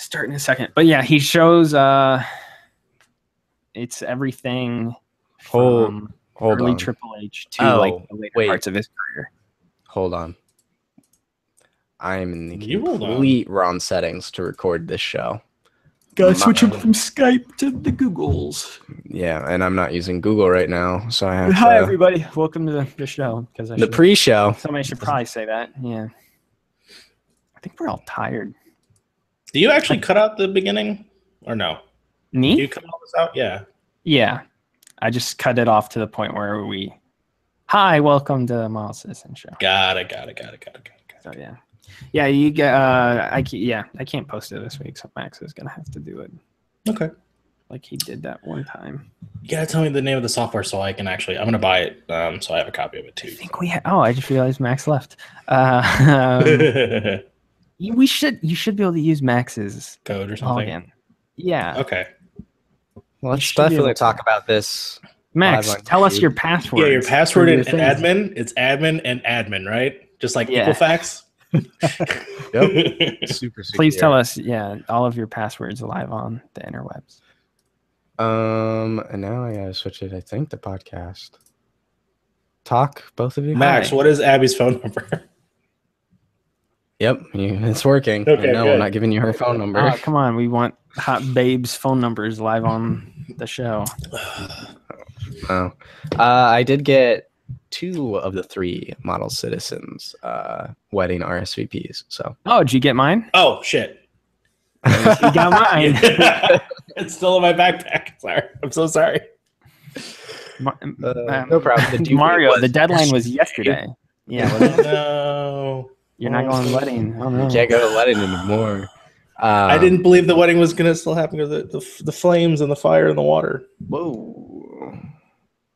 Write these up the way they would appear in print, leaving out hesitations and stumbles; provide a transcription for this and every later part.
start in a second. But yeah, he shows it's everything from early on. Triple H to like the later parts of his career. Hold on. I'm in the complete wrong settings to record this show. Gotta switch up from Skype to the Googles. Yeah, and I'm not using Google right now, so I have Hi, everybody. Welcome to the show. The pre-show. Somebody should probably say that. Yeah. I think we're all tired. Do you actually cut out the beginning or no? Me? Do you cut all this out? Yeah. Yeah. I just cut it off to the point where hi, welcome to Model Citizen Show. Got it. So, yeah. Yeah, you get. I can't post it this week, so Max is gonna have to do it. Okay. Like he did that one time. You gotta tell me the name of the software so I can actually. I'm gonna buy it. So I have a copy of it too. I think we. I just realized Max left. You should be able to use Max's code or something. Login. Yeah. Okay. Well, let's definitely talk about this. Max, tell us your password. Yeah, your password in admin. It's admin and admin, right? Just like Equifax. Yep. Super secure. Please tell us, all of your passwords live on the interwebs. And now I gotta switch it. I think the podcast. Talk, both of you. Max, what is Abby's phone number? Yep, it's working. Okay, no, I'm not giving you her phone number. Oh, come on, we want hot babes' phone numbers live on the show. Oh, I did get 2 of the 3 Model Citizens wedding RSVPs. So. Oh, did you get mine? Oh shit! You got mine. It's still in my backpack. Sorry, I'm so sorry. No problem. Mario, the deadline was yesterday. Yeah. No. You're not going to the wedding. Oh, no. You can't go to the wedding anymore. I didn't believe the wedding was gonna still happen because the flames and the fire and the water. Whoa.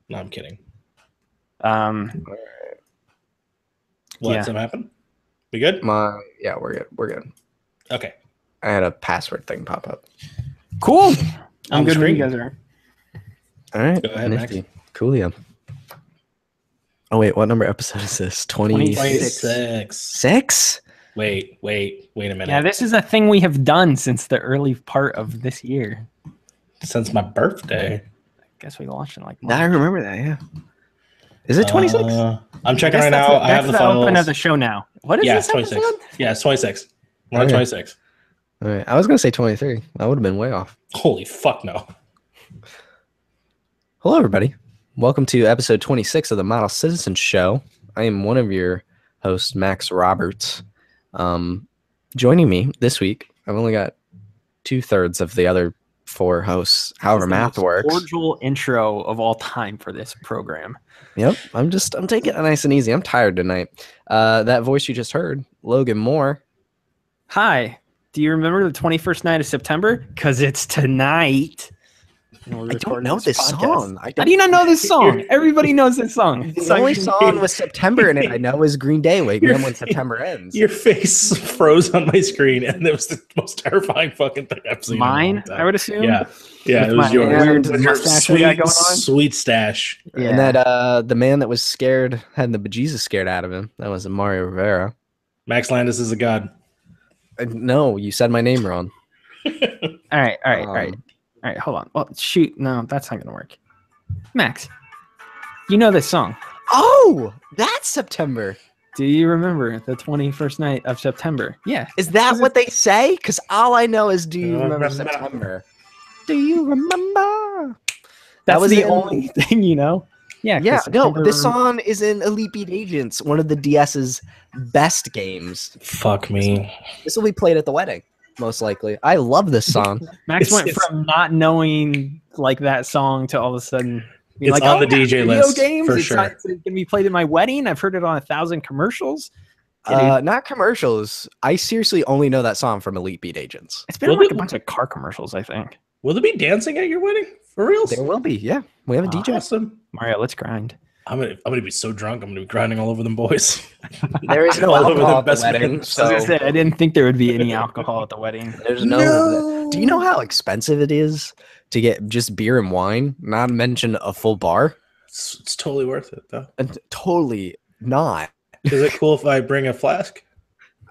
No, I'm kidding. Right. What's gonna happen? We good? Yeah, we're good. We're good. Okay. I had a password thing pop up. Cool. I'm good when you guys are. All right. Go ahead, Max. Coolio. Oh, wait. What number episode is this? 26. 6? Wait a minute. Yeah, this is a thing we have done since the early part of this year. Since my birthday. I guess we launched in like March. I remember that, yeah. Is it 26? I'm checking right now. I have the files. Open of the show now. What is this 26. episode? Yeah, it's 26. We're on 26. All right. I was going to say 23. I would have been way off. Holy fuck no. Hello, everybody. Welcome to episode 26 of the Model Citizen Show. I am one of your hosts, Max Roberts. Joining me this week, I've only got 2/3 of the other 4 hosts, however math works. Cordial intro of all time for this program. Yep, I'm taking it nice and easy. I'm tired tonight. That voice you just heard, Logan Moore. Hi. Do you remember the 21st night of September? Because it's tonight. I don't know this song. How do you not know this song? Everybody knows this song. The only song with September in it I know is Green Day, Wake Me Up When September Ends. Your face froze on my screen, and it was the most terrifying fucking thing I've seen. Mine, I would assume? Yeah, it was yours. Weird mustache we got going on? Sweet stash. Yeah. And that the man that was scared, had the bejesus scared out of him, that was Mario Rivera. Max Landis is a god. No, you said my name wrong. All right, hold on. Well, shoot. No, that's not going to work. Max, you know this song. Oh, that's September. Do you remember the 21st night of September? Yeah. Is that what they say? Because all I know is, do you remember September? Do you remember? That was the only thing you know? Yeah. No, this song is in Elite Beat Agents, one of the DS's best games. Fuck me. This will be played at the wedding. Most likely. I love this song. Max went from not knowing like that song to all of a sudden being it's like, on the DJ list games. for sure. It's going to be played at my wedding. I've heard it on 1,000 commercials. Not commercials. I seriously only know that song from Elite Beat Agents. It's been like a bunch of car commercials, I think. Will there be dancing at your wedding? For real? There will be, yeah. We have a DJ. Awesome. Mario, let's grind. I'm gonna be so drunk. I'm gonna be grinding all over them boys. There is no alcohol at the wedding. So I didn't think there would be any alcohol at the wedding. There's no. Do you know how expensive it is to get just beer and wine? Not to mention a full bar. It's totally worth it, though. And totally not. Is it cool if I bring a flask?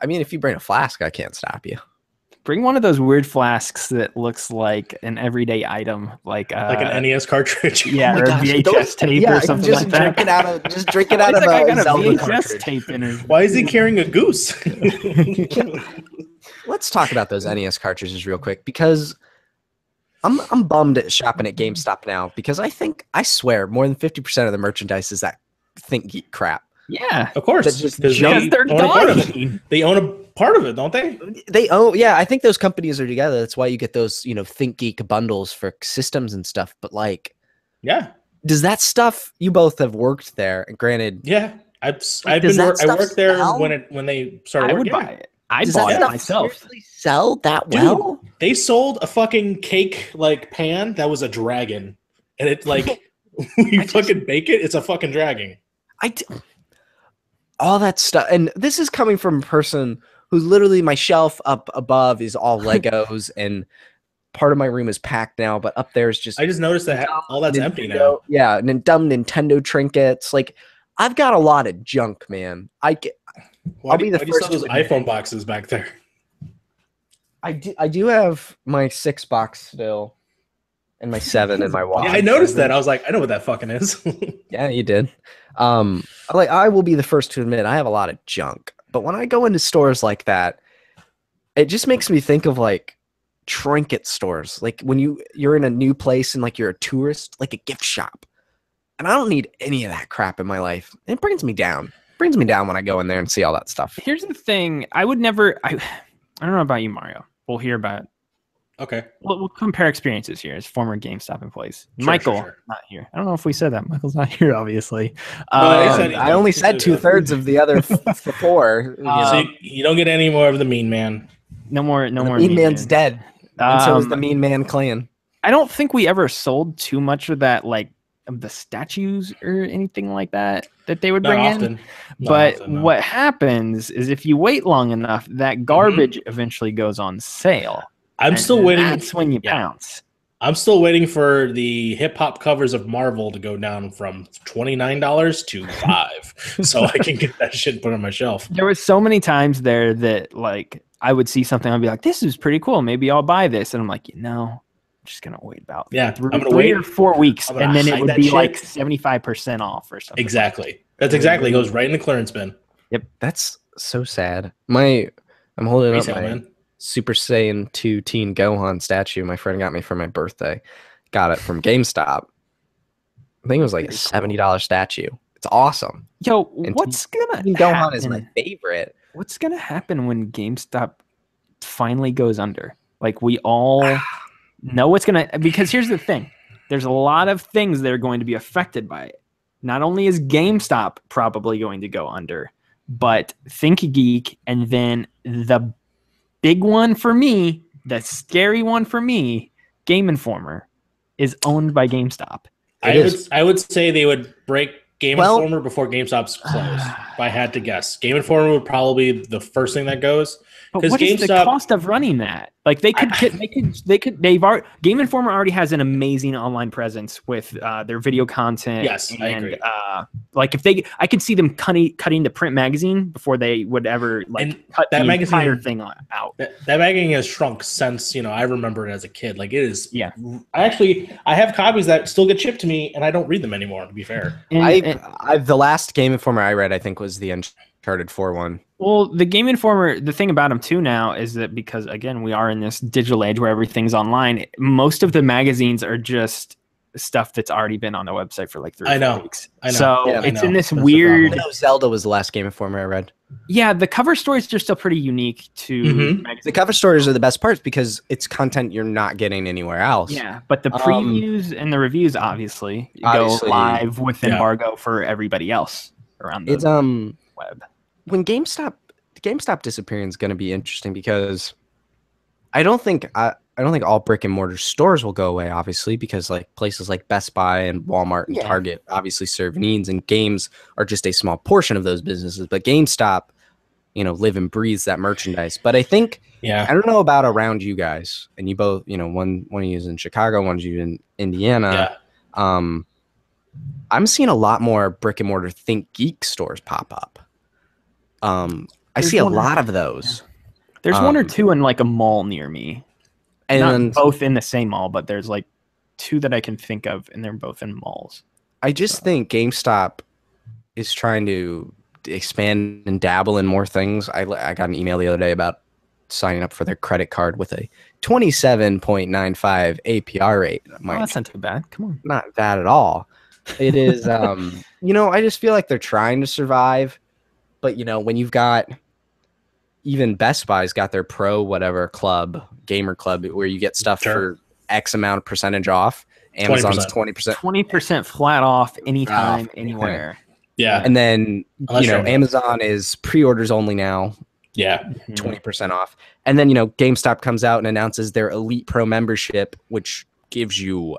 I mean, if you bring a flask, I can't stop you. Bring one of those weird flasks that looks like an everyday item, like an NES cartridge. Yeah, or a VHS tape or something just like that. Drink it out of I a got a Zelda VHS cartridge. tape in his. Why is he carrying a goose? Let's talk about those NES cartridges real quick because I'm bummed at shopping at GameStop now because I swear more than 50% of the merchandise is that ThinkGeek crap. Yeah, Of course, That's just because they're own a part of it. dying. They own a part of it, don't they? I think those companies are together. That's why you get those, ThinkGeek bundles for systems and stuff. But like, Yeah, does that stuff? You both have worked there, and granted, yeah. I does I that stuff worked there sell? when they started I working. would buy it. I does bought that it stuff myself. seriously sell that Dude, well? they sold a fucking cake like pan that was a dragon, and it's like you fucking bake it, it's a fucking dragon. All that stuff, and this is coming from a person who's literally my shelf up above is all Legos, and part of my room is packed now, but up there is just I just noticed that all that's empty Nintendo- now. Yeah, and dumb Nintendo trinkets. Like, I've got a lot of junk, man. Why I'll do be you the sell first those to admit iPhone boxes back there? I do have my 6 box still, and my 7 and my watch. Yeah, I noticed that. I was like, I know what that fucking is. Yeah, you did. I will be the first to admit I have a lot of junk. But when I go into stores like that, it just makes me think of like trinket stores. Like when you're in a new place and like you're a tourist, like a gift shop. And I don't need any of that crap in my life. It brings me down. It brings me down when I go in there and see all that stuff. Here's the thing: I would never. I don't know about you, Mario. We'll hear about. Okay. We'll compare experiences here as former GameStop employees. Sure, Michael, sure. not here. I don't know if we said that. Michael's not here, obviously. I said- I only said 2/3 of the other 4. So you don't get any more of the mean man. no more. The Mean Mean Man's dead. And so is the Um, Mean Man clan. I don't think we ever sold too much of that, like of the statues or anything like that they would Not bring in. often. Not But often, no. what happens is if you wait long enough, that garbage eventually goes on sale. I'm And still waiting. That's when you Yeah. pounce. I'm still waiting for the hip hop covers of Marvel to go down from $29 to $5, so I can get that shit put on my shelf. There was so many times there that like I would see something, I'd be like, "This is pretty cool. Maybe I'll buy this," and I'm like, I'm just gonna wait about Yeah, three, I'm gonna 3 wait. or 4 weeks, I'm gonna and then it hide would that be shit. like 75% off or something. Exactly. That's exactly. It goes right in the clearance bin. Yep, that's so sad. I'm holding up Resale, my man. Super Saiyan 2 Teen Gohan statue my friend got me for my birthday. Got it from GameStop. I think it was like a $70 statue. It's awesome. Yo, And what's gonna Teen Gohan is my happen? favorite. What's gonna happen when GameStop finally goes under? Like we all know what's gonna, because here's the thing: there's a lot of things that are going to be affected by it. Not only is GameStop probably going to go under, but ThinkGeek, and then the big one for me, the scary one for me, Game Informer, is owned by GameStop. I would say they would break Game Well- Informer before GameStop's closed. If I had to guess, Game Informer would probably be the first thing that goes. But 'Cause what is the GameStop- cost of running that? Like they've already, Game Informer already has an amazing online presence with their video content. Yes, I agree. Like if I could see them cutting the print magazine before they would ever like And cut that the magazine- entire thing out. That magazine has shrunk since I remember it as a kid. Like it is. Yeah. I have copies that still get shipped to me, and I don't read them anymore. To be fair. And The last Game Informer I read, I think, was the Uncharted 4 one. well, the Game Informer, the thing about them too now is that because again we are in this digital age where everything's online, most of the magazines are just stuff that's already been on the website for like 3 or 4 weeks. I know. So Yeah, I it's know. in this That's the weird. problem. Zelda was the last Game Informer I read. Yeah, the cover stories are still pretty unique to Mhm. magazines. The cover stories are the best parts because it's content you're not getting anywhere else. Yeah, but the previews and the reviews obviously Obviously, go live with yeah. embargo for everybody else around the It's web. when GameStop disappearing is going to be interesting because I don't think all brick and mortar stores will go away, obviously, because like places like Best Buy and Walmart and Yeah. Target obviously serve needs, and games are just a small portion of those businesses. But GameStop, live and breathes that merchandise. But I think Yeah. I don't know about around you guys, and you both, one of you is in Chicago, one of you in Indiana. Yeah. I'm seeing a lot more brick and mortar ThinkGeek stores pop up. I There's see a one- lot of those. There's one or two in like a mall near me. And Not then both in the same mall, but there's like two that I can think of, and they're both in malls. I just think GameStop is trying to expand and dabble in more things. I got an email the other day about signing up for their credit card with a 27.95 APR rate. I'm Oh, like, that's not too bad. Come on. not bad at all. It is, I just feel like they're trying to survive. But, when you've got even Best Buy's got their pro whatever club, gamer club, where you get stuff for X amount of percentage off. Amazon's 20%. 20% flat off anytime, anywhere. Yeah. And then, Unless you're Amazon is pre-orders only now. Yeah. 20% off. And then, GameStop comes out and announces their Elite Pro membership, which gives you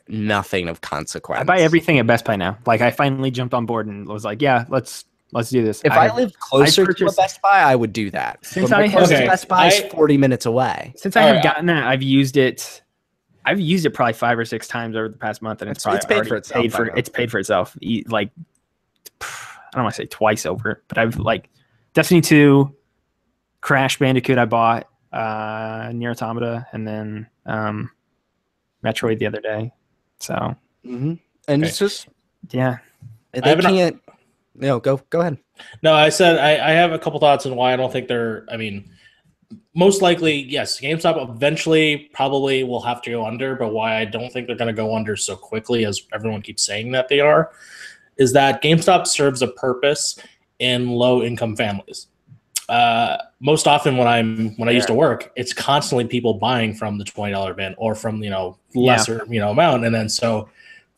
nothing of consequence. I buy everything at Best Buy now. Like, I finally jumped on board and was like, yeah, let's do this. If I lived closer to a Best Buy, I would do that. Since but I have Best Buy is 40 minutes away. Since I have gotten that, I've used it probably 5 or 6 times over the past month, and it's probably paid for itself. It's paid for itself. Like, I don't want to say twice over, but I've like Destiny 2, Crash Bandicoot I bought, Nier Automata, and then Metroid the other day. So, and it's just yeah, they can't. Go ahead. No, I said I have a couple thoughts on why I don't think they're. I mean, most likely, yes, GameStop eventually probably will have to go under, but why I don't think they're going to go under so quickly as everyone keeps saying that they are, is that GameStop serves a purpose in low-income families. Most often when I used to work, it's constantly people buying from the $20 bin or from lesser amount, and then so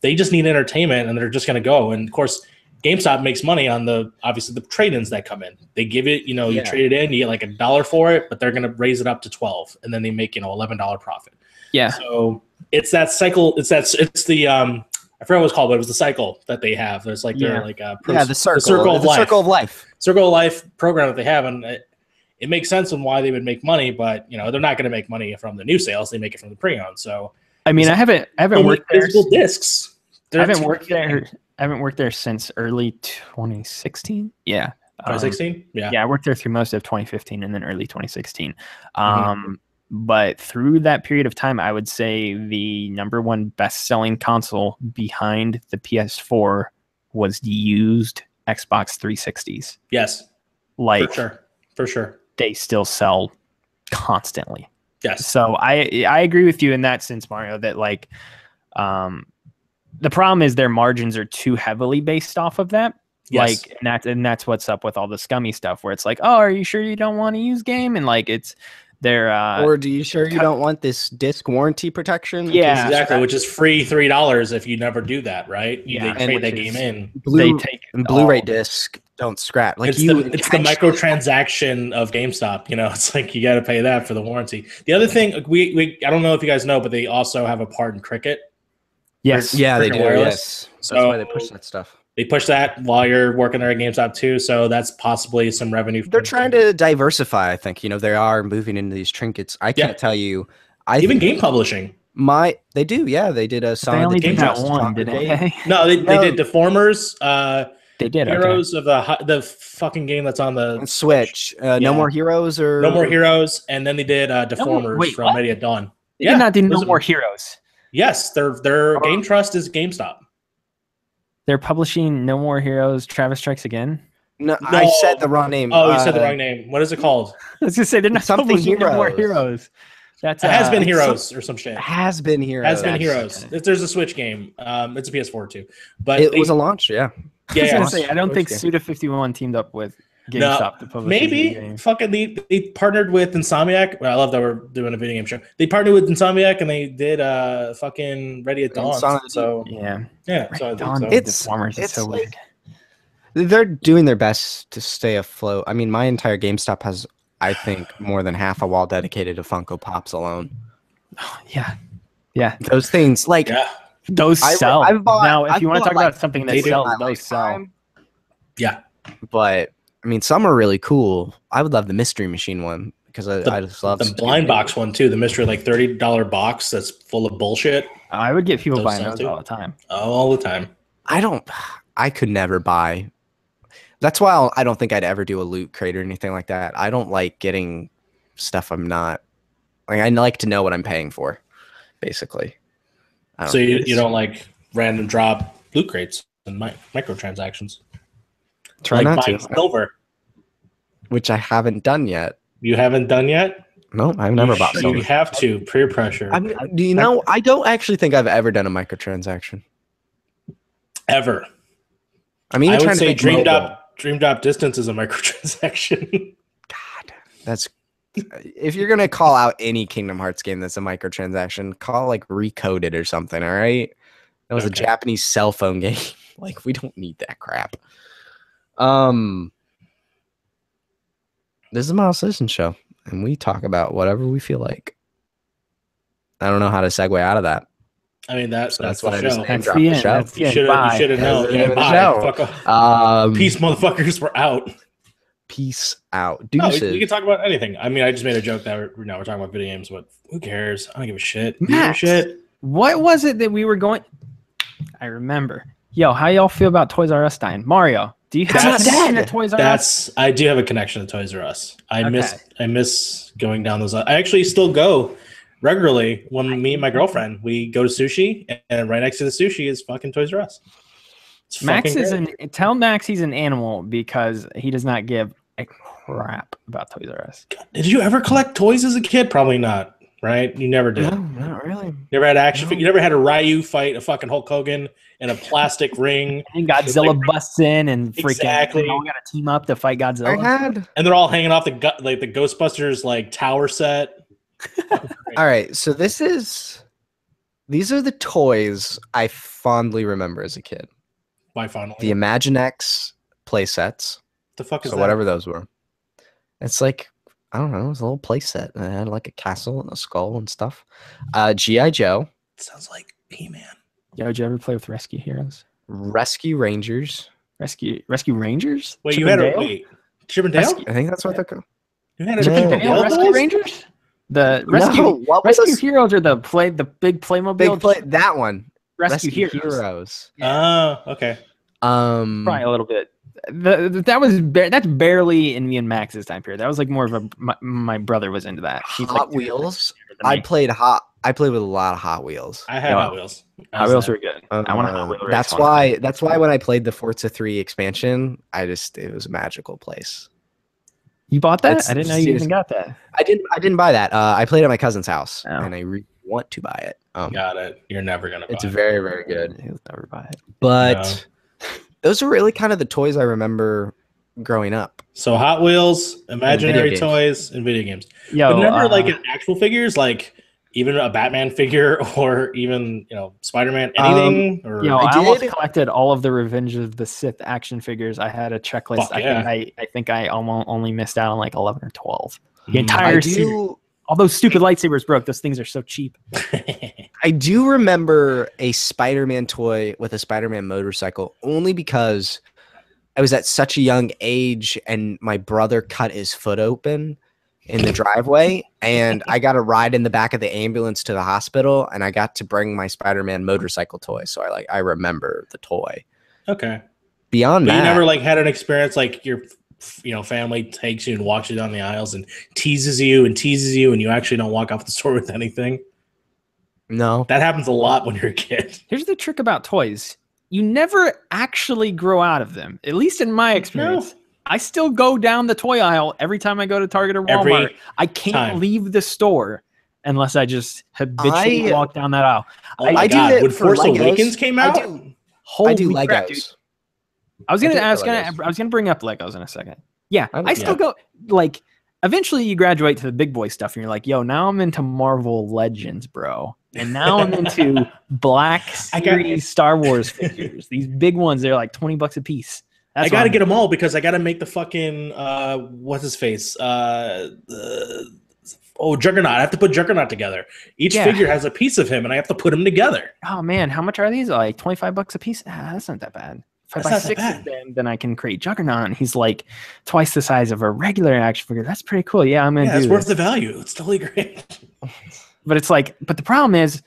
they just need entertainment and they're just going to go. And of course, GameStop makes money on obviously the trade-ins that come in. They give it, you trade it in, you get like $1 for it, but they're going to raise it up to $12, and then they make $11 profit. Yeah. So it's that cycle. It's the I forgot what it was called, but it was the cycle that they have. There's like they're like the circle of life. Circle of life program that they have, and it makes sense on why they would make money, but they're not going to make money from the new sales. They make it from the pre-owned. So I mean, I haven't worked there. Physical discs. I haven't worked there. I haven't worked there since early 2016. Yeah. 2016? Yeah. Yeah, I worked there through most of 2015 and then early 2016. But through that period of time, I would say the number one best-selling console behind the PS4 was the used Xbox 360s. Yes. Like, For sure. They still sell constantly. Yes. So I agree with you in that sense, Mario, that like the problem is their margins are too heavily based off of that. Yes. Like, and that's what's up with all the scummy stuff where it's like, oh, are you sure you don't want to use game? And like, it's their, or do you sure you don't want this disc warranty protection? Yeah, exactly. Which is free $3 if you never do that, right? Yeah. They trade that game in. They take Blu-ray disc don't scratch. Like it's the microtransaction of GameStop. It's like you got to pay that for the warranty. The other thing, we I don't know if you guys know, but they also have a part in cricket. Yes. Yeah, they do. Wireless. Yes. That's why they push that stuff. They push that while you're working there at GameStop too, so that's possibly some revenue. They're trying to diversify. I think they are moving into these trinkets. I can't tell you. Even game publishing. They do. Yeah, they did a Sonic. They only the did Hedgehog that one, didn't they? No, they did Deformers. They did Heroes of the fucking game that's on the Switch. No More Heroes or No More Heroes, and then they did Deformers from Ready at Dawn. They did not do No More Heroes. Yes, their Game Trust is GameStop. They're publishing No More Heroes, Travis Strikes Again. No, I said the wrong name. Oh, you said the wrong name. What is it called? I was gonna say they're not publishing No More Heroes. That's Has Been Heroes or some shit. Has Been Heroes. Has Been Heroes. There's a Switch game. It's a PS4 too, but it was a launch. Yeah. I don't think Suda51 teamed up with GameStop to publish. Maybe fucking they partnered with Insomniac. Well, I love that we're doing a video game show. They partnered with Insomniac and they did fucking Ready at Dawn. So yeah. So it's so like, weird. They're doing their best to stay afloat. I mean, my entire GameStop has, I think, more than half a wall dedicated to Funko Pops alone. Oh, yeah. Those things like. Yeah. Those sell. If you want to talk about something that sells, those sell. Yeah. But I mean, some are really cool. I would love the Mystery Machine one because I just love the blind box one too. The mystery $30 box that's full of bullshit. I would get people buying those all the time. All the time. I could never buy. That's why I don't think I'd ever do a loot crate or anything like that. I don't like getting stuff I'm not like. I like to know what I'm paying for, basically. So you don't like random drop loot crates and microtransactions? Try like not buying to, silver, which I haven't done yet. You haven't done yet? No, I've never bought silver. You have to. Peer pressure. Do you know? I don't actually think I've ever done a microtransaction. Ever. I mean, I would say Dream Drop Distance is a microtransaction. God, that's if you're gonna call out any Kingdom Hearts game that's a microtransaction, call like Recoded or something. All right, that was a Japanese cell phone game. Like, we don't need that crap. This is a Model Citizen show, and we talk about whatever we feel like. I don't know how to segue out of that. I mean, that's why the I show. just name dropped the show. You should have known. Yeah, bye. Fuck off. Peace, motherfuckers. We're out. Peace out. Deuces. No, we can talk about anything. I mean, I just made a joke that we're talking about video games, but who cares? I don't give a shit. Max, what was it that we were going? I remember. Yo, how y'all feel about Toys R Us dying? Mario, do you have a connection to Toys R Us? I do have a connection to Toys R Us. I miss going down those. I actually still go regularly when me and my girlfriend we go to sushi, and right next to the sushi is fucking Toys R Us. Max is tell Max he's an animal because he does not give a crap about Toys R Us. Did you ever collect toys as a kid? Probably not. Right? You never did. No, not really. You never had action. No. You never had a Ryu fight a fucking Hulk Hogan in a plastic ring. And Godzilla busts in and freaking they all got to team up to fight Godzilla. And they're all hanging off the Ghostbusters tower set. All right, so these are the toys I fondly remember as a kid. Why fondly? The Imaginext play sets. The fuck is that? Whatever those were. It's like, I don't know, it was a little play set. It had like a castle and a skull and stuff. G.I. Joe. Sounds like He-Man. Yeah, did you ever play with Rescue Heroes? Rescue Rangers. Rescue Rangers? Wait, you had a Chip and Dale? I think that's what they're called. You had a Rescue Rangers? The Rescue Heroes are the big Playmobil. That one. Rescue Heroes. Oh, okay. Probably a little bit. That's barely in me and Max's time period. That was like more of my brother was into that. He's Hot Wheels. I played with a lot of Hot Wheels. I had Hot Wheels. Hot Wheels were good. I want a Hot Wheel. That's why when I played the Forza 3 expansion, it was a magical place. You bought that? I didn't know you even got that. I didn't buy that. I played at my cousin's house, and I want to buy it. Got it. You're never gonna buy it. It's very, very good. He'll never buy it. But those are really kind of the toys I remember growing up. So Hot Wheels, imaginary toys, and video games. But never an actual figures, like even a Batman figure or even Spider-Man, anything. I almost collected all of the Revenge of the Sith action figures. I had a checklist. I think I almost only missed out on like 11 or 12. The entire series. All those stupid lightsabers broke. Those things are so cheap. I do remember a Spider-Man toy with a Spider-Man motorcycle only because I was at such a young age and my brother cut his foot open in the driveway and I got a ride in the back of the ambulance to the hospital and I got to bring my Spider-Man motorcycle toy. So I remember the toy. Okay. Beyond that, you never had an experience like your family takes you and walks you down the aisles and teases you and you actually don't walk off the store with anything? No. That happens a lot when you're a kid. Here's the trick about toys. You never actually grow out of them. At least in my experience. No. I still go down the toy aisle every time I go to Target or Walmart. I can't leave the store unless I just habitually walk down that aisle. Oh my God. When Force Awakens came out? I do Legos. Crap, I was gonna bring up Legos in a second. Yeah, I still go eventually you graduate to the big boy stuff and you're like, yo, now I'm into Marvel Legends, bro. And now I'm into Black Series Star Wars figures. These big ones, they're like $20 a piece. I gotta get them all because I gotta make the fucking what's his face? Juggernaut. I have to put Juggernaut together. Each figure has a piece of him and I have to put them together. Oh man, how much are these? Like $25 a piece? That's not that bad. If I buy 6 of them, then I can create Juggernaut. And he's like twice the size of a regular action figure. That's pretty cool. Yeah, I'm gonna do it's worth the value. It's totally great. But it's but the problem is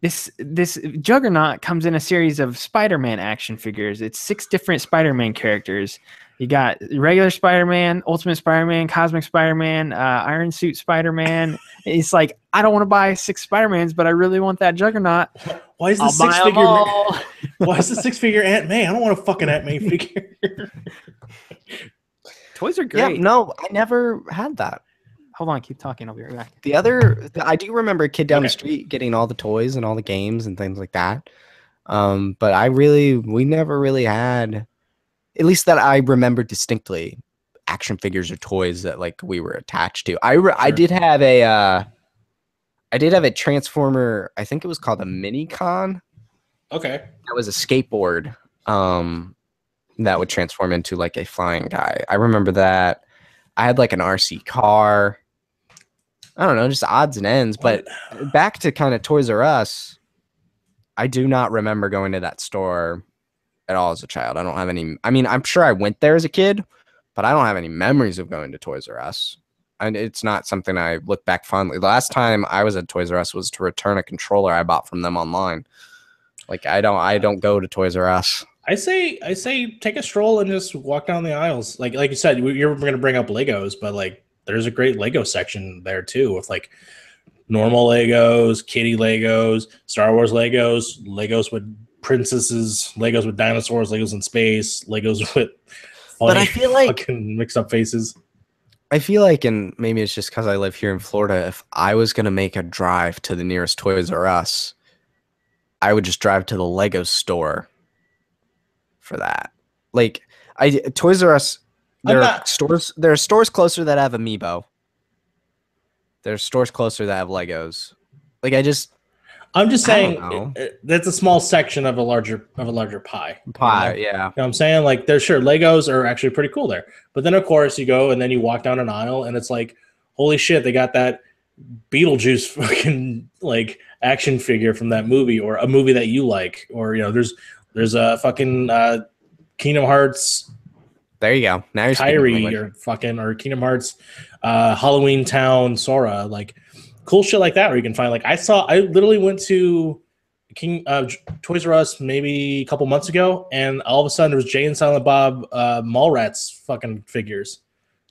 this Juggernaut comes in a series of Spider-Man action figures. It's 6 different Spider-Man characters. You got regular Spider-Man, Ultimate Spider-Man, Cosmic Spider-Man, Iron Suit Spider-Man. It's like, I don't want to buy 6 Spider-Mans, but I really want that Juggernaut. Why is the Why is the 6-figure Aunt May? I don't want a fucking Aunt May figure. Toys are great. Yeah, no, I never had that. Hold on, keep talking. I'll be right back. I do remember a kid down the street getting all the toys and all the games and things like that. But we never really had, at least that I remember distinctly, action figures or toys that like we were attached to. I did have a Transformer. I think it was called a Minicon. Okay. That was a skateboard. That would transform into like a flying guy. I remember that. I had like an RC car. I don't know, just odds and ends. But back to kind of Toys R Us, I do not remember going to that store at all as a child. I don't have any. I mean, I'm sure I went there as a kid, but I don't have any memories of going to Toys R Us. And it's not something I look back fondly. The last time I was at Toys R Us was to return a controller I bought from them online. Like I don't go to Toys R Us. I say take a stroll and just walk down the aisles. Like you said, you're going to bring up Legos, but like there's a great Lego section there too, with like normal Legos, kitty Legos, Star Wars Legos, Legos with princesses, Legos with dinosaurs, Legos in space, Legos with funny, but I feel like fucking mixed up faces. I feel like, and maybe it's just because I live here in Florida, if I was going to make a drive to the nearest Toys R Us, I would just drive to the Lego store for that. Like Toys R Us, there are stores closer that have Amiibo. There's stores closer that have Legos. Like I'm just saying that's a small section of a larger pie. Yeah. You know what I'm saying? Like there's Legos are actually pretty cool there. But then of course you go and then you walk down an aisle and it's like, holy shit, they got that Beetlejuice fucking like action figure from that movie, or a movie that you like, or you know, there's a fucking Kingdom Hearts. There you go. Now you're Kyrie or Kingdom Hearts, Halloween Town, Sora, like cool shit like that where you can find. Like I literally went to Toys R Us maybe a couple months ago, and all of a sudden there was Jay and Silent Bob Mallrats fucking figures.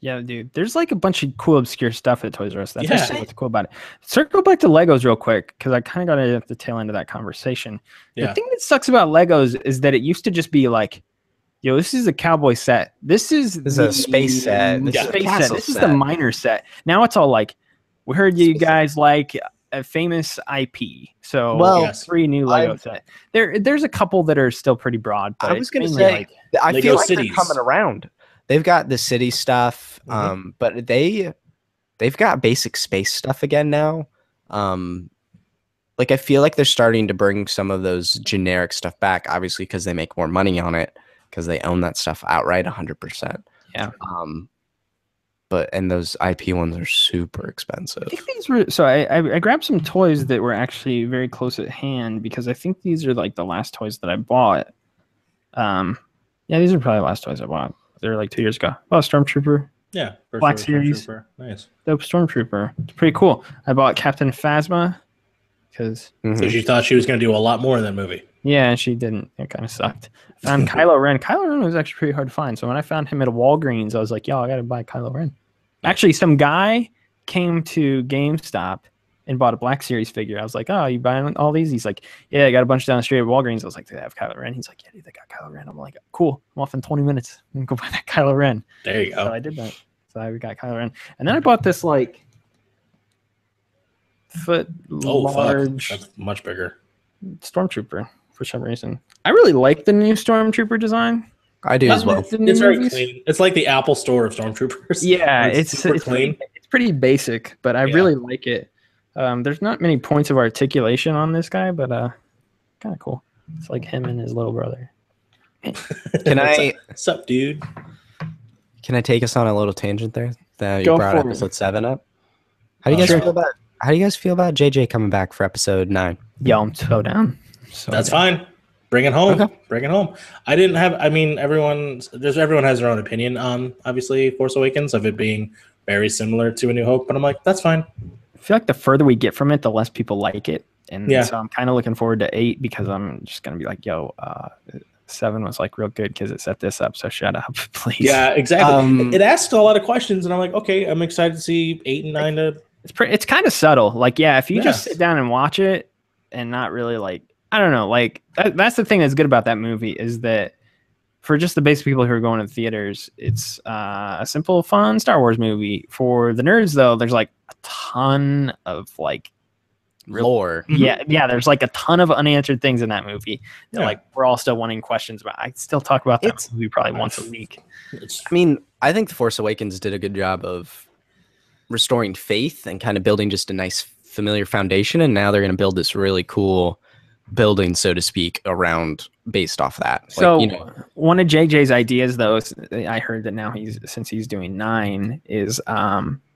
Yeah, dude. There's like a bunch of cool obscure stuff at Toys R Us. That's actually what's cool about it. Circle back to Legos real quick, because I kind of got at the tail end of that conversation. Yeah. The thing that sucks about Legos is that it used to just be like, yo, this is a cowboy set. This is a space set. This is the miner set. Now it's all like, we heard you guys like a famous IP. So 3 new Lego set. There's a couple that are still pretty broad. But I was going to say, like, I Lego feel like Cities. they're coming around. They've got the city stuff, but they've got basic space stuff again now. Like I feel like they're starting to bring some of those generic stuff back, obviously because they make more money on it, because they own that stuff outright 100%. Yeah. And those IP ones are super expensive. I think these were, so I grabbed some toys that were actually very close at hand, because I think these are like the last toys that I bought. Yeah, these are probably the last toys I bought. They're like 2 years ago. Oh, Stormtrooper. Yeah. Black Series. Nice. Dope Stormtrooper. It's pretty cool. I bought Captain Phasma because. So she thought she was going to do a lot more in that movie. Yeah, and she didn't. It kind of sucked. I found Kylo Ren. Kylo Ren was actually pretty hard to find. So when I found him at a Walgreens, I was like, yo, I got to buy Kylo Ren. Actually, some guy came to GameStop and bought a Black Series figure. I was like, oh, you buying all these? He's like, yeah, I got a bunch down the street at Walgreens. I was like, do they have Kylo Ren? He's like, yeah, dude, they got Kylo Ren. I'm like, cool. I'm off in 20 minutes. I'm going to go buy that Kylo Ren. There you go. So I did that. So I got Kylo Ren. And then I bought this, like, large. That's much bigger. Stormtrooper for some reason. I really like the new Stormtrooper design. I do as well. It's very clean. It's like the Apple Store of Stormtroopers. Yeah, it's clean. It's pretty basic, but I really like it. There's not many points of articulation on this guy, but kind of cool. It's like him and his little brother. What's up, dude? Can I take us on a little tangent there? That you brought episode 7 up. How do you guys feel about? How do you guys feel about JJ coming back for episode 9? Yo, I'm so down. That's fine. Bring it home. Okay. Bring it home. I didn't have. I mean, everyone has their own opinion on obviously Force Awakens, of it being very similar to A New Hope, but I'm like, that's fine. I feel like the further we get from it, the less people like it. And Yeah. so I'm kind of looking forward to 8 because I'm just gonna be like, yo, 7 was like real good because it set this up. So shut up, please. Yeah, exactly. Um, It asks a lot of questions, and I'm like, okay, I'm excited to see 8 and 9 to. It's kind of subtle. Like, yeah, if you just Yes. sit down and watch it and not really like, I don't know, like that's the thing that's good about that movie is that for just the basic people who are going to the theaters, it's a simple, fun Star Wars movie. For the nerds, though, there's like a ton of like lore. yeah, there's like a ton of unanswered things in that movie that Yeah. like we're all still wanting questions about. I still talk about that It's- movie probably once a week. It's, I mean, I think The Force Awakens did a good job of restoring faith and kind of building just a nice familiar foundation. And now they're going to build this really cool building, so to speak, around based off that. Like, So you know, one of JJ's ideas, though, is I heard that now since he's doing 9, is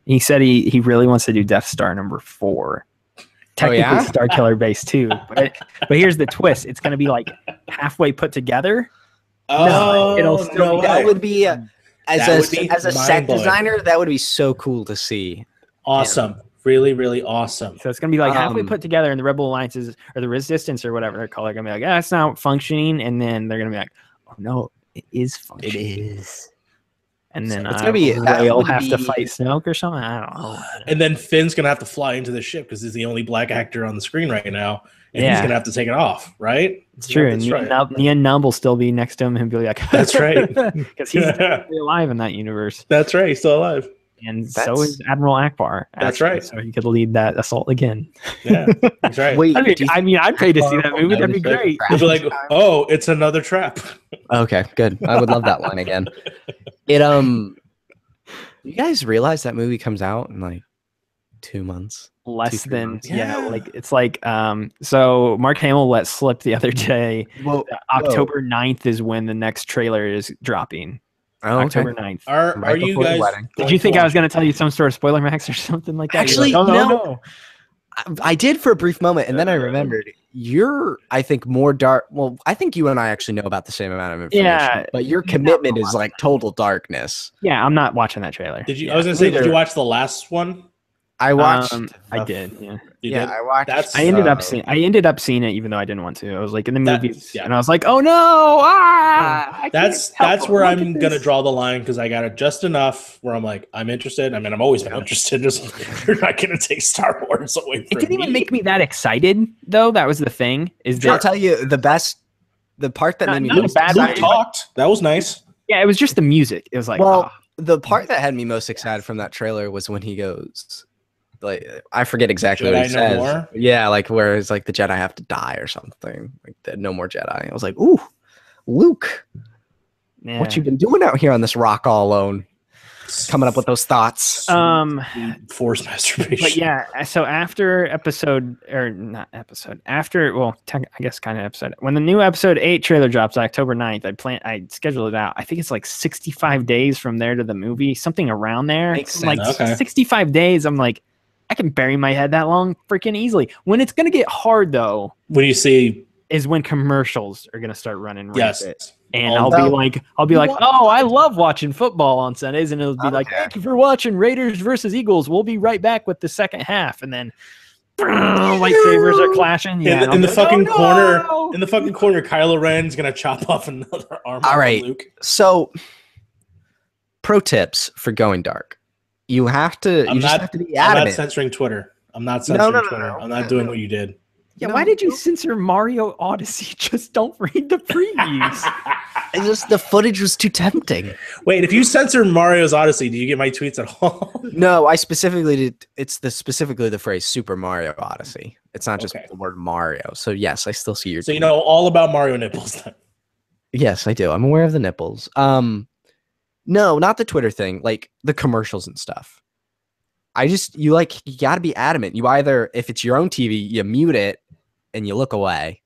he said he really wants to do Death Star number 4. Technically, yeah? Star Killer Base 2, but here's the twist: it's going to be like halfway put together. it'll still no be- that way. would be That would be as a set mind-blowing. designer, that would be so cool to see. Awesome. Really, really awesome. So it's going to be like halfway Um, put together, and the Rebel Alliances or the Resistance or whatever they're called are going to be like, ah, it's not functioning, and then they're going to be like, oh no, it is functioning. is. And then It's gonna be- that Rey will would have to be- fight Snoke or something. I don't know. And then Finn's gonna have to fly into the ship because he's the only black actor on the screen right now, and he's Yeah. gonna have to take it off, right? It's true. And That's right. Ian Numb will still be next to him and be like, That's right. because he's technically alive in that universe. That's right. He's still alive. And so That's- is Admiral Akbar. That's actually, right. So he could lead that assault again. Yeah, that's right. Wait, I do you mean, I'd pay to see that movie. That'd be great. He'll be like, "Oh, it's another trap." Okay, good. I would love that line again. It you guys realize that movie comes out in like 2 months? Less 2-3 than months. yeah, Yeah. like it's like so Mark Hamill let slip the other day. Well, October 9th is when the next trailer is dropping. oh, okay. October 9th. Are Right you before the guys? wedding. Did you think I was going to tell you some sort of spoiler, Max, or something like that? You're Actually, like, oh, no. I did for a brief moment, and then I remembered you're, I think, more dark. Well, I think you and I actually know about the same amount of information. Yeah. But your commitment is like total darkness. Yeah, I'm not watching that trailer. Did you? Yeah. I was gonna say, did Neither- you watch the last one? I watched. I did. Yeah. You Yeah, did? I watched. That's- I ended up uh, seeing. I ended up seeing it, even though I didn't want to. I was like in the That- movies, yeah. and I was like, "Oh no!" I That's can't help that's but where look I'm at gonna this. draw the line because I got it just enough where I'm like, I'm interested. I mean, I'm always been interested. Just you're not gonna take Star Wars away from It didn't even me. make me that excited, though. That was the thing. Is I'll that tell you the part that Not- made me not a most bad Luke excited. talked. That was nice. yeah, it was just the music. It was like, Well, ah. the part that had me most excited from that trailer was when he goes, like, I forget exactly what he Jedi no says. more? Yeah, like where it's like the Jedi have to die or something. Like no more Jedi. I was like, ooh, Luke, yeah. what you been doing out here on this rock all alone? Coming up with those thoughts. Force masturbation. But yeah, so after I guess kind of episode. When the new episode 8 trailer drops October 9th, I scheduled it out. I think it's like 65 days from there to the movie, something around there. Makes Like sense. Okay. 65 days, I'm like, I can bury my head that long freaking easily. When it's gonna get hard though, when you see, is when commercials are gonna start running yes, rampant. And Although- I'll be like, oh, I love watching football on Sundays, and it'll be like, Okay. thank you for watching Raiders versus Eagles. We'll be right back with the second half, and then lightsabers are clashing. Yeah, and in the I'll be like, fucking "Oh, corner, no!" in the fucking corner, Kylo Ren's gonna chop off another arm. All off of right. Luke. So, pro tips for going dark. You have to. I'm You just not- have to be I'm not adamant. censoring Twitter. I'm not No, censoring no, no, Twitter. no. I'm not doing what you did. Yeah, No, why did you no. censor Mario Odyssey? Just don't read the previews. It's just the footage was too tempting. Wait, if you censor Mario's Odyssey, do you get my tweets at all? No, I specifically did. It's specifically the phrase Super Mario Odyssey. It's not just Okay. the word Mario. So yes, I still see your. So you tweet. know all about Mario nipples. Then. Yes, I do. I'm aware of the nipples. No, not the Twitter thing. Like the commercials and stuff. You got to be adamant. You either, if it's your own TV, you mute it and you look away.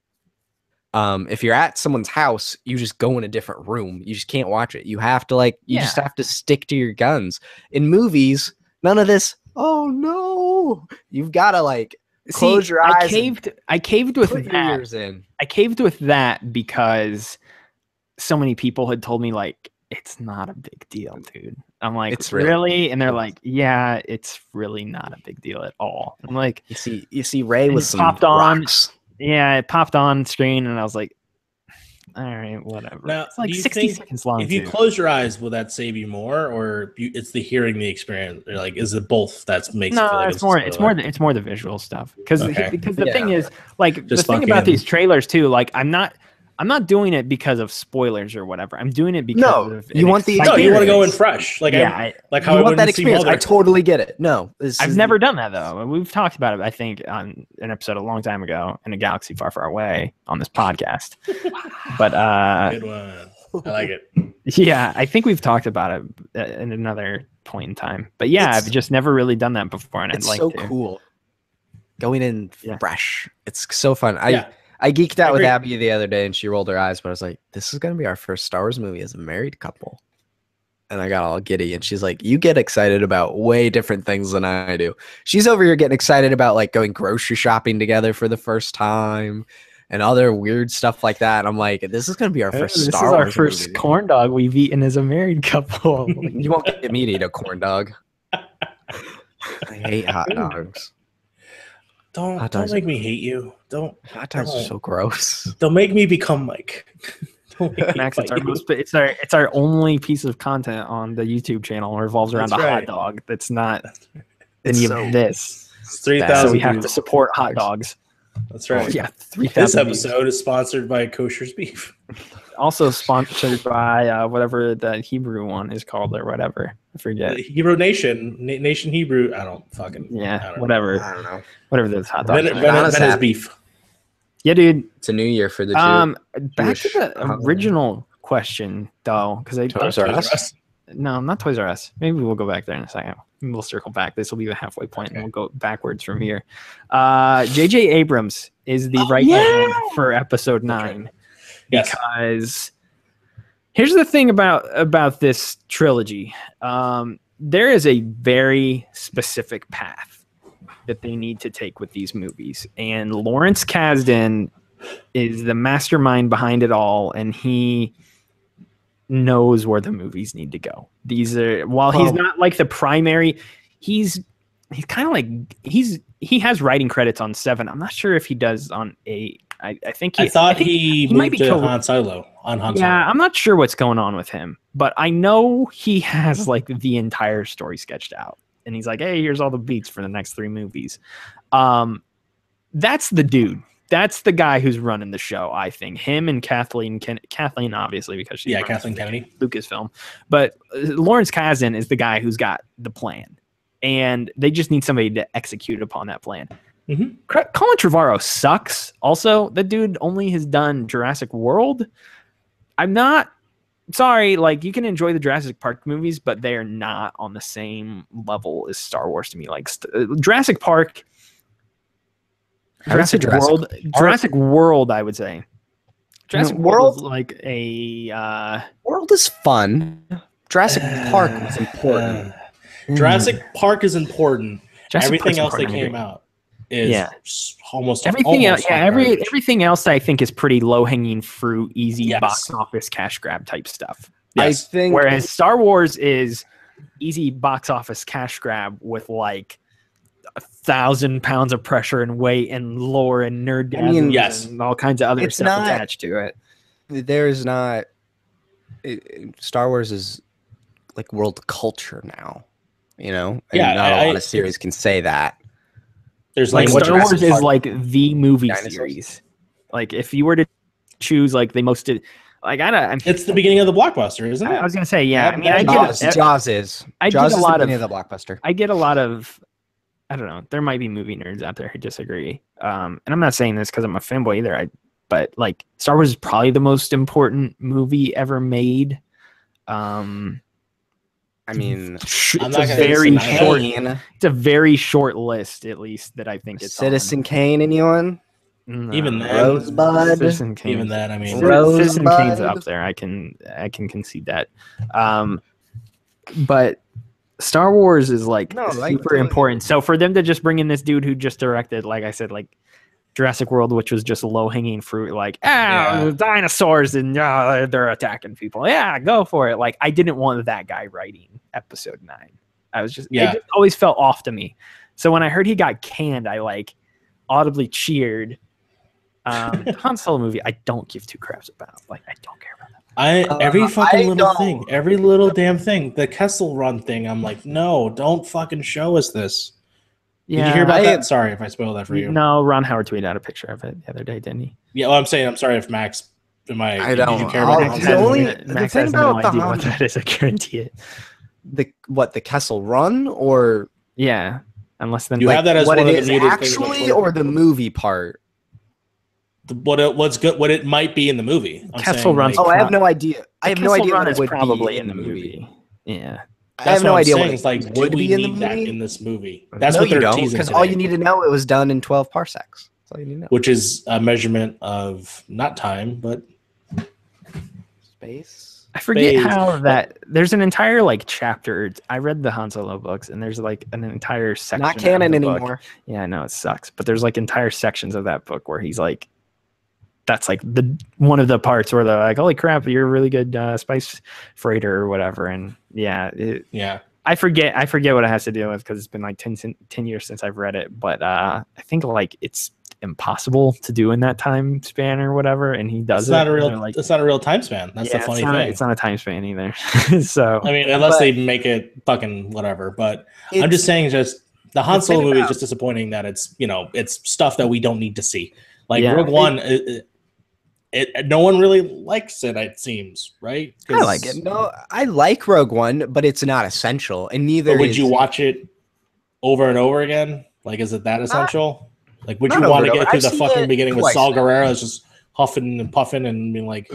If you're at someone's house, you just go in a different room. You just can't watch it. You have to you just have to stick to your guns. In movies, none of this. Oh no! You've got to close your eyes. I caved with Put your that. ears in. I caved with that because so many people had told me like it's not a big deal, dude. I'm like, It's really? And they're like, yeah, it's really not a big deal at all. I'm like, you see Ray And with it some popped on. rocks. yeah, it popped on screen, and I was like, all right, whatever. Now, It's like do you 60 think seconds long. If you too. close your eyes, will that save you more, or it's the hearing, the experience? Or like, is it both that makes it No, feel like it's more the visual stuff because Okay. the thing is like Just the thing about fucking- these trailers too. Like I'm not doing it because of spoilers or whatever. I'm doing it because of you want the No, you want to go in experience. fresh, like yeah, like how You I want that wouldn't see experience. I Mother. totally get it. No, I've never done that though. We've talked about it, I think, on an episode a long time ago in a galaxy far, far away on this podcast. But Good one. I like it. yeah, I think we've talked about it in another point in time. But yeah, It's- I've just never really done that before, and I'd It's like so to. cool. Going in Yeah. fresh. It's so fun. Yeah. I geeked out with Agree. Abby the other day and she rolled her eyes, but I was like, this is going to be our first Star Wars movie as a married couple. And I got all giddy and she's like, you get excited about way different things than I do. She's over here getting excited about like going grocery shopping together for the first time and other weird stuff like that. And I'm like, this is going to be our first This Star is Wars our first movie. corn dog we've eaten as a married couple. You won't get me to eat a corn dog. I hate hot dogs. Don't Hot don't dogs make me hate you. Hot dogs are so gross. Don't make me become Mike. Don't make me Max, it's fight our you. it's our only piece of content on the YouTube channel revolves around That's a hot right. dog. That's not It's any so- of this. It's So 3,000 we have views. to support hot dogs. That's right. Yeah, This 3,000 views. episode is sponsored by Kosher's Beef. Also sponsored by whatever the Hebrew one is called or whatever. I forget. Hebrew Nation, Nation Hebrew. I don't fucking. I Yeah, don't know. whatever. I don't know. Whatever those hot dogs are. Venice Venice happy. beef. Yeah, dude. It's a new year for the Jew. Back to Jewish the holiday. original question though, because I Toys R Toys R Us? Us. no, not Toys R Us. Maybe we'll go back there in a second. We'll circle back. This will be the halfway point, and Okay. we'll go backwards from here. J.J. Abrams is the right man for Episode 9 Yes. because here's the thing about this trilogy. There is a very specific path that they need to take with these movies, and Lawrence Kasdan is the mastermind behind it all, and he knows where the movies need to go. These are while he's not like the primary, he's kind of like he has writing credits on 7. I'm not sure if he does on 8. I think I thought he might moved be to co- Han Solo on Han Solo. yeah, I'm not sure what's going on with him, but I know he has like the entire story sketched out, and he's like, "Hey, here's all the beats for the next 3 movies." That's the dude. That's the guy who's running the show. I think him and Kathleen, obviously because she's running Kathleen Kennedy. Lucasfilm, but Lawrence Kasdan is the guy who's got the plan, and they just need somebody to execute upon that plan. Mhm. Colin Trevorrow sucks. Also, the dude only has done Jurassic World. I'm not sorry. Like, you can enjoy the Jurassic Park movies, but they are not on the same level as Star Wars to me. Like Jurassic Park, I would say Jurassic World. I would say Jurassic World- World was like a World is fun. Jurassic Park was important. Jurassic Park is important. Jurassic Everything Park's else that important, I came agree. out is Yeah. almost Everything else, almost yeah, hot garbage. everything else I think is pretty low hanging fruit, easy Yes. box office cash grab type stuff. Yes. I think Whereas Star Wars is easy box office cash grab with like 1,000 pounds of pressure and weight and lore and nerd yes. and all kinds of other It's stuff not- attached to it. there is not Star Wars is like world culture now, you know? And Yeah, not a I- lot of series can say that. There's Like what Star Wars Jurassic is Park- like the movie Dinosaurs? series. Like if you were to choose like the most, like It's the beginning of the blockbuster, isn't it? I was gonna say yeah. I mean, Yeah, I Jaws, get Jaws is. I get Jaws a is lot the of- beginning of the blockbuster. I get a lot of, I don't know. There might be movie nerds out there who disagree, and I'm not saying this because I'm a fanboy either. But like Star Wars is probably the most important movie ever made. I mean, It's I'm a not gonna very deny short. Kane, It's a very short list, at least that I think it's Citizen Kane, anyone? on. No. Even then- Rosebud? Citizen Kane. Even then, I mean, Citizen Kane's Rosebud? up there. I can concede that. But Star Wars is like No, like, super important. So for them to just bring in this dude who just directed, like I said, like Jurassic World, which was just low hanging fruit, like dinosaurs and they're attacking people. Yeah, go for it. Like I didn't want that guy writing episode 9. I was just it just always felt off to me. So when I heard he got canned, I like audibly cheered. The Han Solo movie, I don't give two craps about. Like I don't care about that. Every fucking little thing, every little damn thing, the Kessel Run thing. I'm like, no, don't fucking show us this. Yeah, did you hear about that? Sorry if I spoiled that for you. No, Ron Howard tweeted out a picture of it the other day, didn't he? Yeah, well, I'm saying I'm sorry if Max. I don't. Did you care about Max that? Max has no idea what that is. I guarantee it. The Kessel Run or yeah, unless then you have that as what one it of is the muted actually things or the movie part. What's good? What it might be in the movie. Kessel Run's I have no idea. I have no idea Run what is it would probably be in the movie. Yeah. I have no idea what it's like. would Do we be in the need that movie in this movie? That's no, what you they're don't, teasing because today, all you need to know it was done in 12 parsecs. That's all you need to know. which is a measurement of not time, but Space. I forget Space. how that there's an entire like chapter. I read the Han Solo books, and there's like an entire section. Not of canon the book. anymore. Yeah, I know it sucks, but there's like entire sections of that book where he's like, that's like the one of the parts where they're like, holy crap, you're a really good spice freighter or whatever. And yeah, I forget what it has to do with because it's been like 10 years since I've read it, but I think like it's impossible to do in that time span or whatever, and he does it's not a real. like, It's not a real time span. That's the funny thing. It's not a time span either. So I mean, unless they make it fucking whatever. But I'm just saying, just the Han Solo movie is just disappointing that it's it's stuff that we don't need to see. Like Rogue One, no one really likes it. It seems right. I like it. No, I like Rogue One, but it's not essential, and neither. But would you watch it over and over again? Like, is it that essential? Like, would you want to get through the fucking beginning with Saul Guerrero just huffing and puffing and being like,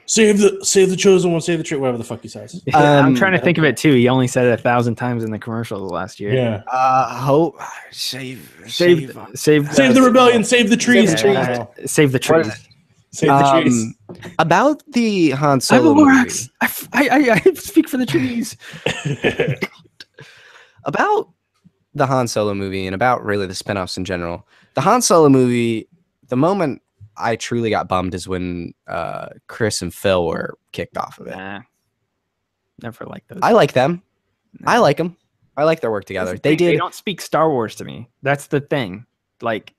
save the chosen one, save the tree, whatever the fuck he says. I'm trying to think of it too. He only said it 1,000 times in the commercials last year. Yeah. Hope save the rebellion, save the trees. Save the trees. Save the trees. About the Han Solo I'm a Lorax. movie. I speak for the trees. About the Han Solo movie and about really the spinoffs in general. The Han Solo movie, the moment I truly got bummed is when Chris and Phil were kicked off of it. Nah, never liked those. I like them. I like them. I like their work together. They don't speak Star Wars to me. That's the thing. Like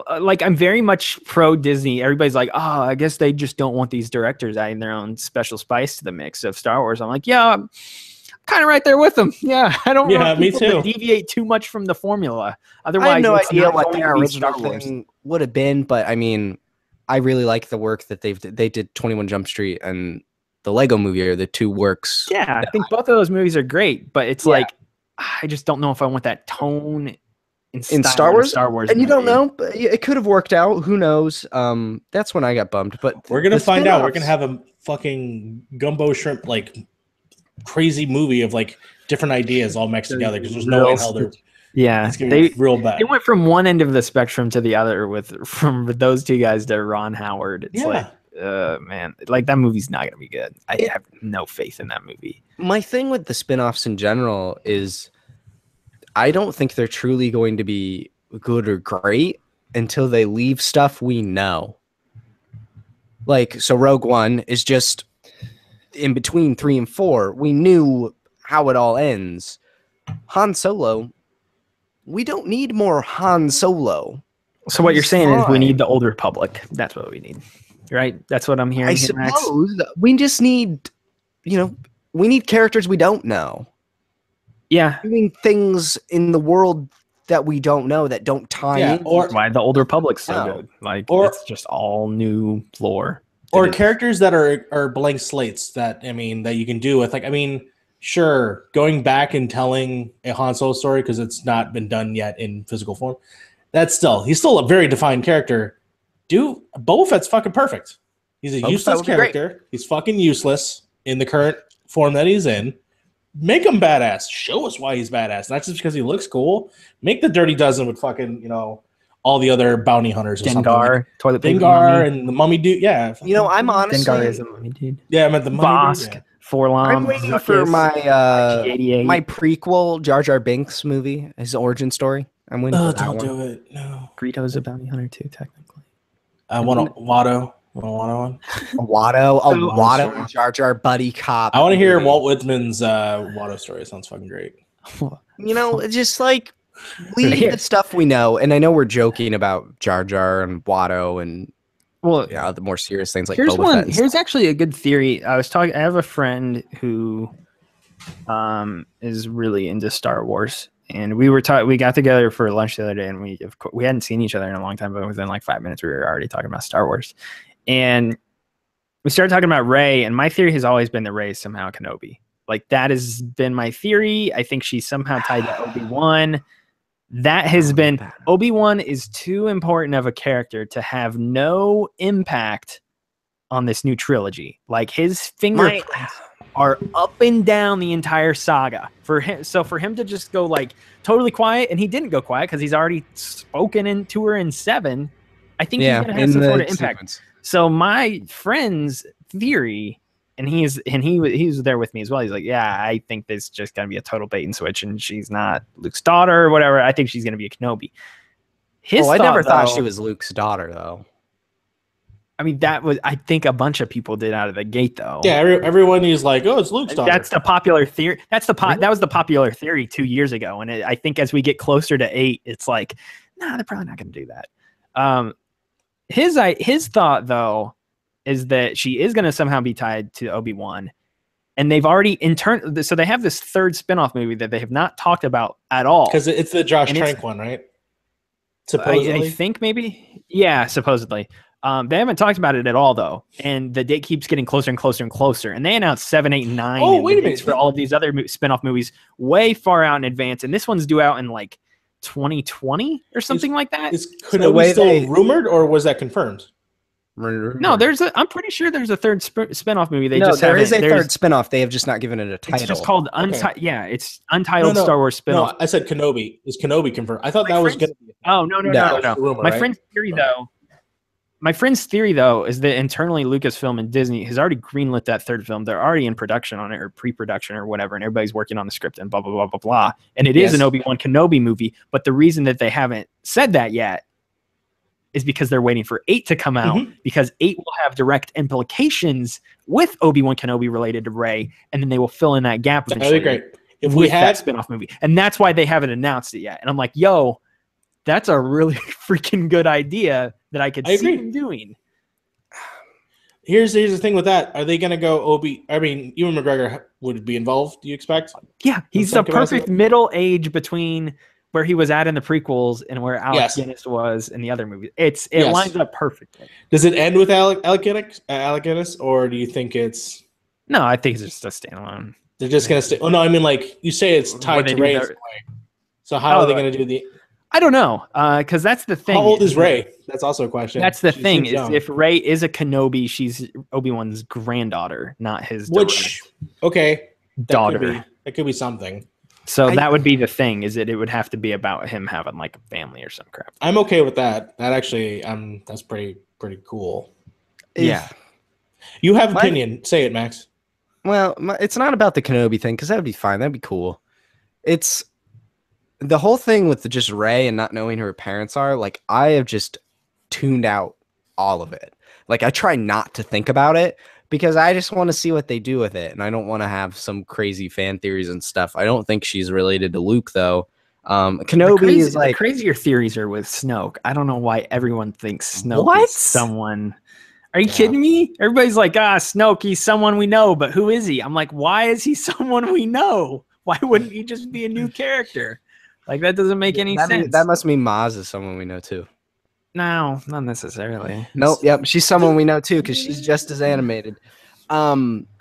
I'm very much pro Disney. Everybody's like, oh, I guess they just don't want these directors adding their own special spice to the mix of Star Wars. I'm like, yeah, I'm kind of right there with them. Yeah, I don't want me people too. to deviate too much from the formula. Otherwise, I have no it's idea not what going their to be original Star Wars. thing would have been, but I mean, I really like the work that they did 21 Jump Street and the Lego Movie are the two works. Yeah, I think both of those movies are great, but it's like I just don't know if I want that tone in Star Wars. And you don't movie. know, but it could have worked out. Who knows? That's when I got bummed. But we're gonna find out. We're gonna have a fucking gumbo shrimp like crazy movie of like different ideas all mixed together because there's no way in hell they're. Yeah, it's gonna be real bad. They went from one end of the spectrum to the other from those two guys to Ron Howard. It's like, man, like that movie's not gonna be good. I have no faith in that movie. My thing with the spinoffs in general is I don't think they're truly going to be good or great until they leave stuff we know. Like, so Rogue One is just in between 3 and 4. We knew how it all ends. Han Solo, we don't need more Han Solo. So what you're saying is we need the Old Republic. That's what we need, right? That's what I'm hearing. I suppose we just need, we need characters we don't know. Yeah, Doing things in the world that we don't know that don't tie in. Or why the Old Republic's so good. Like, it's just all new lore. Or characters that are blank slates that you can do with sure, going back and telling a Han Solo story because it's not been done yet in physical form. He's still a very defined character. Boba Fett's fucking perfect. He's a useless character. He's fucking useless in the current form that he's in. Make him badass. Show us why he's badass. Not just because he looks cool. Make the Dirty Dozen with fucking, all the other bounty hunters or Dengar, something. Dengar and the mummy dude. Yeah. I'm honestly... Dengar is a mummy dude. Yeah, I meant the mummy dude. Bosk, Forlom. I'm waiting for my prequel Jar Jar Binks movie, his origin story. I'm waiting for that don't one. do it. No. Greedo's a bounty hunter too, technically. I want a Watto. Want a Watto one? A Watto, So- Watto, and Jar Jar buddy cop. I want to hear movie. Walt Whitman's Watto story. It sounds fucking great. You know, it's just like leave Here. the stuff we know. And I know we're joking about Jar Jar and Watto and Well, the more serious things like here's Boba one. Fett and Here's actually a good theory. I have a friend who is really into Star Wars, and we got together for lunch the other day, and we hadn't seen each other in a long time, but within like 5 minutes we were already talking about Star Wars, and we started talking about Rey, and my theory has always been that Rey is somehow Kenobi. Like, that has been my theory. I think she's somehow tied to Obi-Wan. That has been Obi-Wan is too important of a character to have no impact on this new trilogy. Like, his fingerprints are up and down the entire saga. For him to just go like totally quiet, and he didn't go quiet because he's already spoken into her in 7. I think he's gonna have some sort of impact. sequence. So my friend's theory, and he was there with me as well. He's like, yeah, I think this is just gonna be a total bait and switch, and she's not Luke's daughter or whatever. I think she's gonna be a Kenobi. I never thought she was Luke's daughter, though. I mean, I think a bunch of people did out of the gate, though. Yeah, everyone is like, oh, it's Luke's daughter. That's the popular theory. That was the popular theory 2 years ago, and I think as we get closer to 8, it's like, nah, they're probably not going to do that. His thought though is that she is going to somehow be tied to Obi-Wan, and they've already so they have this third spinoff movie that they have not talked about at all, because it's the Josh Trank one, right? Supposedly, I think maybe, yeah, supposedly. They haven't talked about it at all, though, and the date keeps getting closer and closer and closer. And they announced 7, 8, and 9. Oh, wait a minute! For all of these other spinoff movies, way far out in advance, and this one's due out in like 2020 or something like that. Is Kenobi still rumored, or was that confirmed? No, I'm pretty sure there's a third spinoff movie. There is a third spinoff. They have just not given it a title. It's just called it's Untitled Star Wars spinoff. No, I said Kenobi. Is Kenobi confirmed? I thought that was going to be. Oh no. Rumor, My right? friend's theory though is that internally Lucasfilm and Disney has already greenlit that third film. They're already in production on it, or pre-production or whatever, and everybody's working on the script and blah blah blah blah blah. And it is an Obi-Wan Kenobi movie, but the reason that they haven't said that yet is because they're waiting for 8 to come out, because 8 will have direct implications with Obi-Wan Kenobi related to Rey, and then they will fill in that gap eventually. That'd be great if we had that spinoff movie, and that's why they haven't announced it yet. And I'm like, yo, that's a really freaking good idea that I could see them doing. Here's the thing with that. Are they going to go I mean, Ewan McGregor would be involved, do you expect? Yeah, he's the perfect middle age between where he was at in the prequels and where Alec Guinness was in the other movies. It lines up perfectly. Does it end with Alec Guinness, or do you think it's... No, I think it's just a standalone. They're just going to stay... Oh, no, I mean, like, you say it's tied to Rey. So how are they going to do the... I don't know, because that's the thing. How old is Rey? That's also a question. That's the thing, is if Rey is a Kenobi, she's Obi-Wan's granddaughter, not his daughter. That could be something. So that would be the thing, is that it would have to be about him having like a family or some crap. I'm okay with that. That actually, that's pretty cool. Yeah. You have opinion. Say it, Max. Well, it's not about the Kenobi thing, because that'd be fine. That'd be cool. It's the whole thing with just Rey and not knowing who her parents are. Like, I have just tuned out all of it. Like, I try not to think about it, because I just want to see what they do with it, and I don't want to have some crazy fan theories and stuff. I don't think she's related to Luke, though. Kenobi is like... The crazier theories are with Snoke. I don't know why everyone thinks Snoke is someone... Are you kidding me? Everybody's like, Snoke, he's someone we know, but who is he? I'm like, why is he someone we know? Why wouldn't he just be a new character? Like, that doesn't make any sense. That must mean Maz is someone we know, too. No, not necessarily. Nope. Yep. She's someone we know too, because she's just as animated. I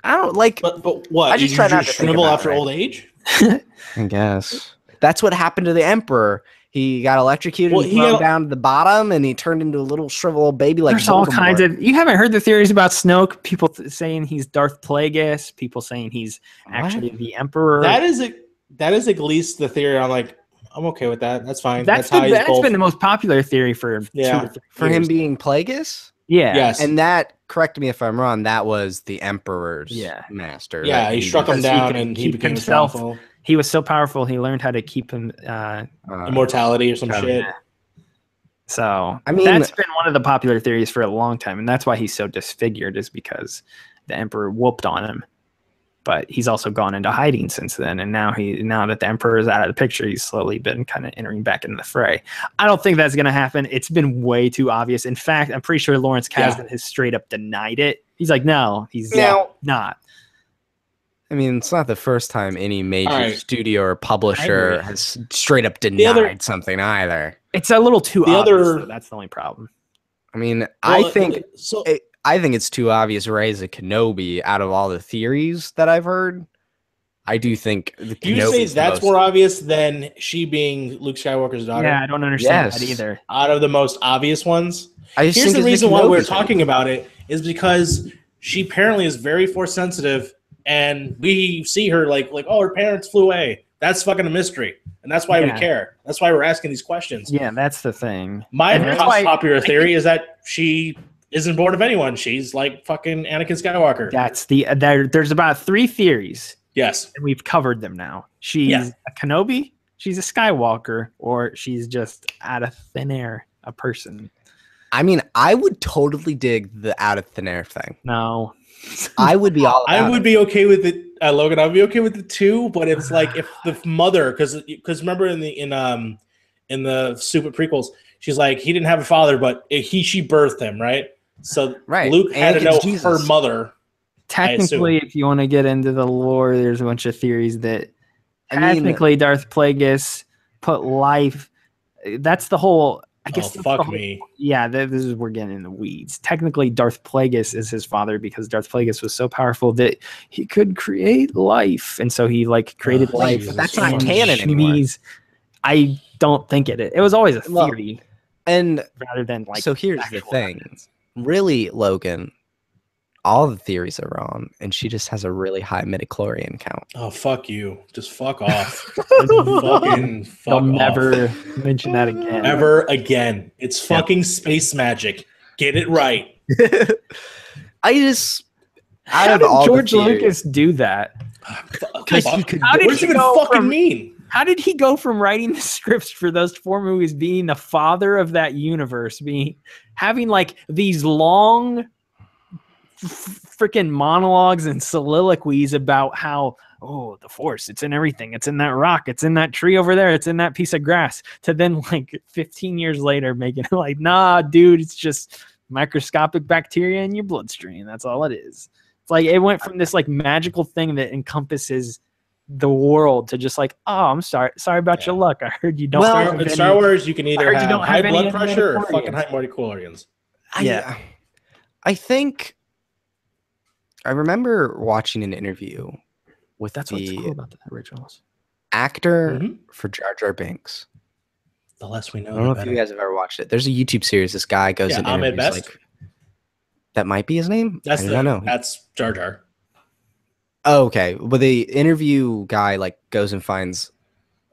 don't like. But what? I just try not to shrivel after old age. I guess that's what happened to the Emperor. He got electrocuted. He thrown down to the bottom, and he turned into a little shriveled old baby. Like there's all kinds of. You haven't heard the theories about Snoke? People saying he's Darth Plagueis. People saying he's actually the Emperor. That is at least the theory. I'm like, I'm okay with that. That's fine. That's been the most popular theory for 2 or 3 for him being Plagueis. Yeah. Yes. And that, correct me if I'm wrong, that was the Emperor's master. Yeah, right? he struck him down and he became himself. He was so powerful. He learned how to keep him. Immortality or some Oh, shit. yeah. So I mean- that's been one of the popular theories for a long time, and that's why he's so disfigured, is because the Emperor whooped on him. But he's also gone into hiding since then, and now that the Emperor is out of the picture, he's slowly been kind of entering back into the fray. I don't think that's going to happen. It's been way too obvious. In fact, I'm pretty sure Lawrence Kasdan has straight up denied it. He's like, no, he's not. I mean, it's not the first time any major Right. studio or I publisher agree. has straight up denied something either. It's a little too The obvious. other- Though. That's the only problem. I mean, Well, I think so. I think it's too obvious Rey's a Kenobi out of all the theories that I've heard. I do think the You say Kenobi's the that's most- more obvious than she being Luke Skywalker's daughter? Yeah, I don't understand Yes. that either. Out of the most obvious ones? I just Here's think the it's reason why we're Kenobi thing. talking about it is because she apparently is very force sensitive, and we see her like oh, her parents flew away. That's fucking a mystery, and that's why we Yeah. care. That's why we're asking these questions. Yeah, that's the thing. My And that's why- popular theory is that she isn't born of anyone. She's like fucking Anakin Skywalker. That's there's about 3 theories, Yes. and we've covered them now. She's Yeah. a Kenobi, she's a Skywalker, or she's just out of thin air, a person. I mean, I would totally dig the out of thin air thing. No. I would be all. I about would it. be okay with it, Logan. I'd be okay with it too. But it's like if the mother, because remember in the stupid prequels, she's like he didn't have a father, but she birthed him, right? So Right. Luke had to Anakin's know Jesus. her mother. Technically, if you want to get into the lore, there's a bunch of theories that I mean- technically Darth Plagueis put life. That's the whole. I guess Oh that's the fuck whole- me! Yeah, this is we're getting in the weeds. Technically, Darth Plagueis is his father because Darth Plagueis was so powerful that he could create life, and so he created Oh, life. Jesus. That's not in canon anymore. Shmi's- I don't think it is. It was always a Well, theory And rather than so here's the actual thing. evidence. Really, Logan, all the theories are wrong, and she just has a really high midichlorian count. Oh fuck you! Just fuck off. Fucking fuck They'll off. never mention that again. Ever again. It's fucking space magic. Get it right. I just How out did of all George the theories, Lucas do that? Because he could- How did What does he it even go fucking from- mean? How did he go from writing the scripts for those 4 movies, being the father of that universe, having these long freaking monologues and soliloquies about how, oh, the Force, it's in everything, it's in that rock, it's in that tree over there, it's in that piece of grass, to then 15 years later making it nah, dude, it's just microscopic bacteria in your bloodstream. That's all it is. It's it went from this magical thing that encompasses the world to just oh, I'm sorry about your luck. I heard you don't. Well, have In any- Star Wars, you can either heard you have don't high have any blood pressure or midichlorians. fucking high midichlorians. Yeah. I think I remember watching an interview with That's what's the cool about the originals. actor Mhm. for Jar Jar Binks. The less we know, I don't know the if better. you guys have ever watched it. There's a YouTube series. This guy goes Yeah, and Ahmed interviews Best? that might be his name. That's I don't know. That's Jar Jar. Oh, okay. Well, the interview guy goes and finds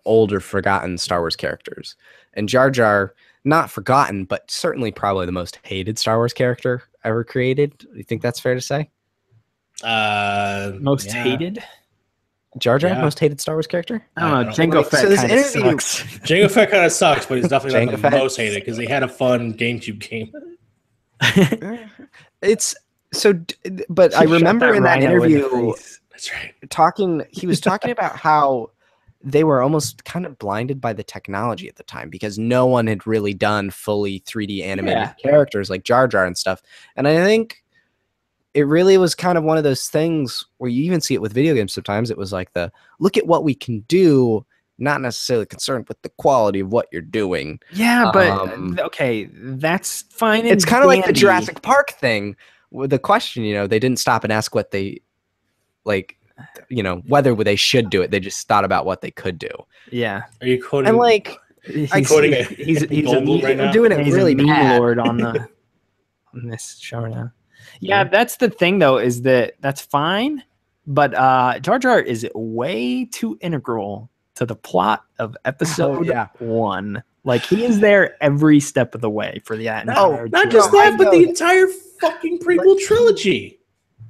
older, forgotten Star Wars characters, and Jar Jar, not forgotten, but certainly probably the most hated Star Wars character ever created. Do you think that's fair to say? Most Yeah. hated. Jar Jar, Yeah. most hated Star Wars character. I don't know. I don't- Jango Fett So this kind of interview- sucks. Jango Fett kind of sucks, but he's definitely not Jango the Fett most hated because he had a fun GameCube game. It's so, but I Shut remember in that rhino in the interview face. That's right. he was talking about how they were almost kind of blinded by the technology at the time because no one had really done fully 3D animated Yeah. characters like Jar Jar and stuff. And I think it really was kind of one of those things where you even see it with video games sometimes. It was look at what we can do, not necessarily concerned with the quality of what you're doing. Yeah, but Um, okay, that's fine. It's kind of like the dandy. Jurassic Park thing with the question, they didn't stop and ask what they whether they should do it. They just thought about what they could do. Yeah, Are you quoting? And he's, quoting a he's a Goldblum meme- right now? doing it he's really a meme bad. lord on the on this show now. Yeah, that's the thing though, is that's fine, but Jar Jar is way too integral to the plot of episode yeah. 1. He is there every step of the way for the entire. not trilogy. just No, I that, but know. the entire fucking prequel trilogy.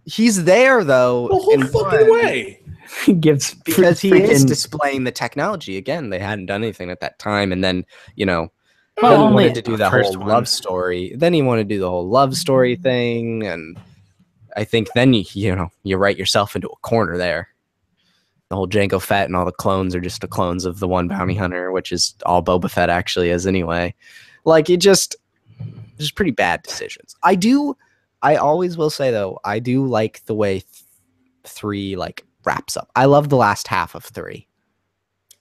He's there though. The whole in fucking one. way. gives because he is freaking- displaying the technology again. They hadn't done anything at that time, and then Well, then he only wanted to do the the whole first one. love story. Then he wanted to do the whole love story thing, and I think then you write yourself into a corner there. The whole Jango Fett and all the clones are just the clones of the one bounty hunter, which is all Boba Fett actually is anyway. Like it just pretty bad decisions. I always will say though, I do like the way 3 like wraps up. I love the last half of 3.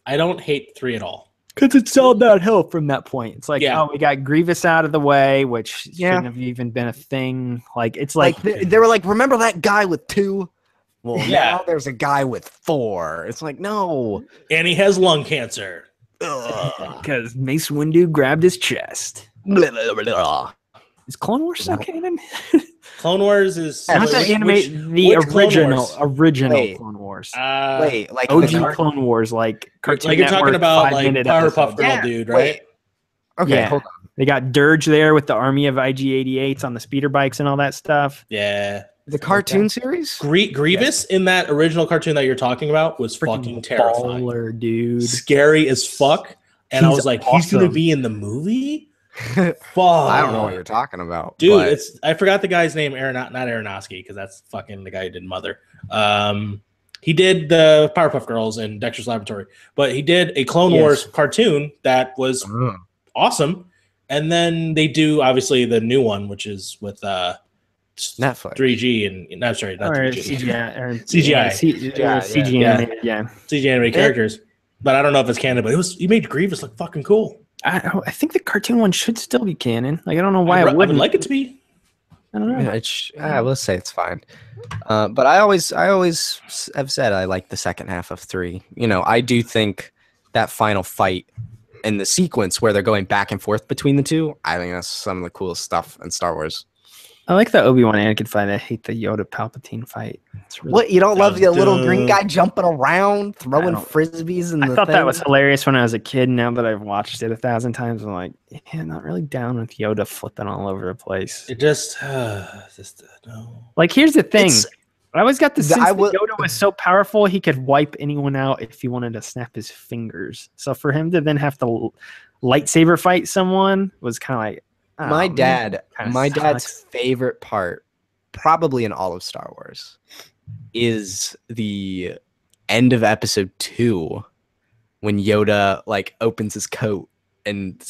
I don't hate 3 at all. Because it's all downhill from that point. It's like, Yeah. oh, we got Grievous out of the way, which Yeah. shouldn't have even been a thing. Like, it's Like like, they were like, remember that guy with 2? Well, Yeah. now there's a guy with 4. It's like, no. And he has lung cancer. because Mace Windu grabbed his chest. Blah, blah, blah, blah. Is Clone Wars still canon? Clone Wars is Not Not the the anime, the which Clone original Wait. Clone Wars. Wait, like OG the car- Clone Wars, like Cartoon like you're talking Network, about like 5-minute Powerpuff episodes. Girl Yeah, dude, wait. right? Okay, Yeah. hold on. They got Dirge there with the army of IG-88s on the speeder bikes and all that stuff. Yeah. The cartoon series? Grievous in that original cartoon that you're talking about was fucking terrifying. Baller, dude. Scary as fuck. And I He's was like, he's gonna awesome. be in the movie? Fuck. I don't know what you're talking about. Dude, but I forgot the guy's name, not Aronofsky, because that's fucking the guy who did Mother. He did the Powerpuff Girls and Dexter's Laboratory, but he did a Clone Yes. Wars cartoon that was awesome. And then they do obviously the new one, which is with Netflix. 3G and no, sorry, not Or 3G. CGI. Or, CGI. CG yeah. animated, yeah. CG animated characters. But I don't know if it's canon, but he made Grievous look fucking cool. I think the cartoon one should still be canon. Like, I don't know why I it would wouldn't. like it to be. I don't know. Yeah, I will say it's fine. But I always have said I like the second half of 3. I do think that final fight and the sequence where they're going back and forth between the two, I think that's some of the coolest stuff in Star Wars. I like the Obi-Wan Anakin fight. I hate the Yoda Palpatine fight. It's really, What, you don't love was the little green dumb. guy jumping around, throwing don't- frisbees and I thought that was hilarious when I was a kid. Now that I've watched it 1,000 times, I'm like, yeah, not really down with Yoda flipping all over the place. It just no. Like, here's the thing. It's- I always got the sense I that will- Yoda was so powerful he could wipe anyone out if he wanted to snap his fingers. So for him to then have to lightsaber fight someone was kind of like, oh, my man, dad. kinda My dad's sucks. favorite part, probably in all of Star Wars, is the end of episode 2 when Yoda like opens his coat and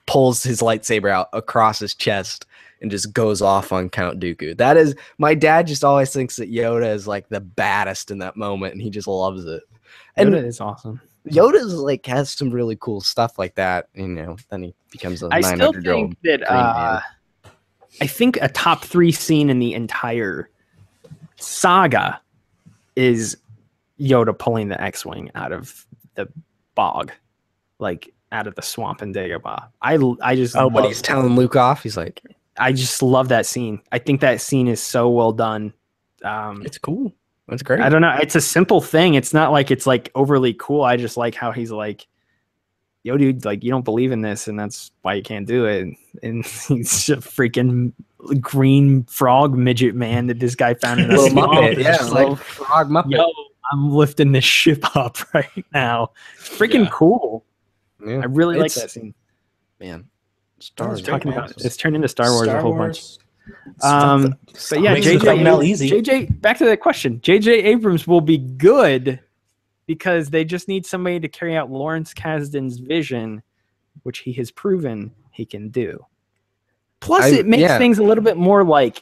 pulls his lightsaber out across his chest and just goes off on Count Dooku. That is, my dad just always thinks that Yoda is like the baddest in that moment, and he just loves it. And Yoda is awesome. Yoda's like has some really cool stuff like that. Then he becomes a I still 900-year-old. think that man. I think a top 3 scene in the entire saga is Yoda pulling the X-wing out of the bog, like out of the swamp in Dagobah. I just Oh, but love- he's telling Luke off. He's like, I just love that scene. I think that scene is so well done. it's cool. That's great. I don't know. It's a simple thing. It's not like it's like overly cool. I just like how he's like, yo, dude, like you don't believe in this, and that's why you can't do it. And he's a freaking green frog midget man that this guy found in a Little swamp. Muppet, It's yeah, just like like, frog Muppet. yo, I'm lifting this ship up right now. It's freaking Yeah. cool. Yeah. I really like It's- that scene. Man, Star I Wars was talking great, about man. it's turned into Star Wars a whole bunch. Wars. But yeah, Makes the thumbnail easy. JJ, back to that question. JJ Abrams will be good because they just need somebody to carry out Lawrence Kasdan's vision, which he has proven he can do. Plus, it makes things a little bit more like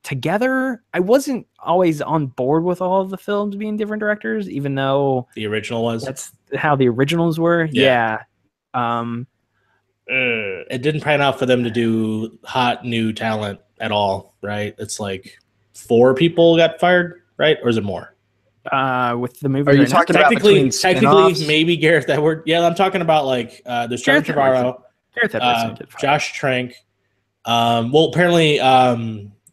together. I wasn't always on board with all of the films being different directors, even though The original was. that's how the originals were. Yeah. Yeah. It didn't pan out for them to do hot new talent at all, right? It's like 4 people got fired, right? Or is it more? With the movie, Are you talking about Technically, between spin-offs? maybe Gareth Edwards. Yeah, I'm talking about like there's Trevor Gareth Trevorrow, Gareth Edwards did fine. Josh Trank. Well, apparently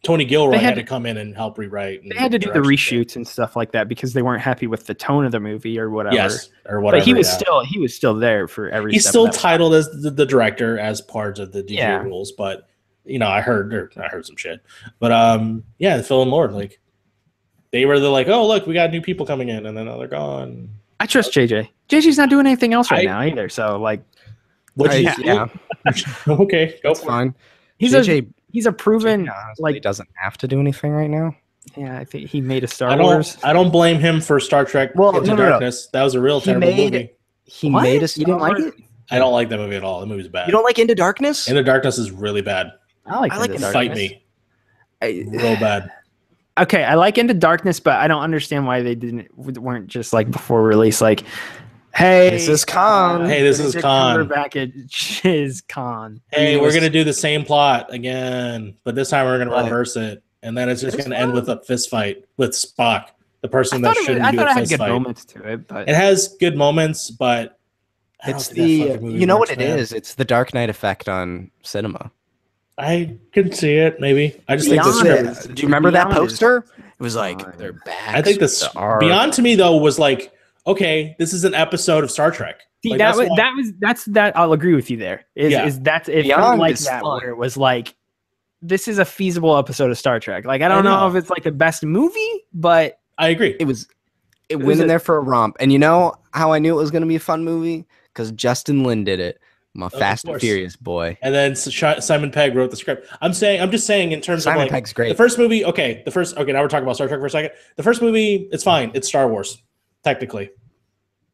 Tony Gilroy They had, had to come in and help rewrite. They had to do the reshoots and stuff like that because they weren't happy with the tone of the movie or whatever. Yes, or whatever. But he was yeah. still there for every. He's step still of that. titled as the director as part of the DJ Yeah. rules, but I heard some shit. But yeah, Phil and Lord, like They were like, oh look, we got new people coming in, and then they're gone. I trust JJ. JJ's not doing anything else right I- now either. So like, What you yeah, Okay, go that's for it. fine. he's JJ, a proven honestly, like. doesn't have to do anything right now. Yeah, I think he made a Star I Wars. don't blame him for Star Trek Well, Into no. Darkness. That was a real He terrible made- movie. He What? made a You Star didn't like Wars- it? I don't like that movie at all. The movie's bad. You don't like Into Darkness? Into Darkness is really bad. I like I like Into Into Darkness. Fight me, I- real bad. Okay, I like Into Darkness, but I don't understand why they weren't just like before release, like, hey, This is Khan. Hey, this is Benedict Khan. Cumberbatch is Khan. Hey, He we're was- gonna do the same plot again, but this time we're gonna Right. reverse it, and then it's just It was gonna end with a fist fight with Spock, the person I that thought shouldn't do it a had fist good fight. moments to it, but It has good moments, but I don't It's think that the fucking movie you know works, what it man. is? It's the Dark Knight effect on cinema. I can see it, maybe. I just think the Beyond script. Do you remember that Beyond is poster? It was like fine. their backs. I think with this the arc. Beyond to me though was like, okay, this is an episode of Star Trek. see, Like, that that's was why- that I'll agree with you there. Is Yeah. is that it Beyond felt like is that fun. where it was like this is a feasible episode of Star Trek. Like I don't know know. if it's like the best movie, but I agree. It was. It was went in a- there for a romp, and you know how I knew it was going to be a fun movie because Justin Lin did it. My Fast and course. Furious boy. And then Simon Pegg wrote the script. I'm just saying in terms Simon of like Pegg's great. the first movie. Okay, now we're talking about Star Trek for a second. The first movie, it's fine. It's Star Wars, technically.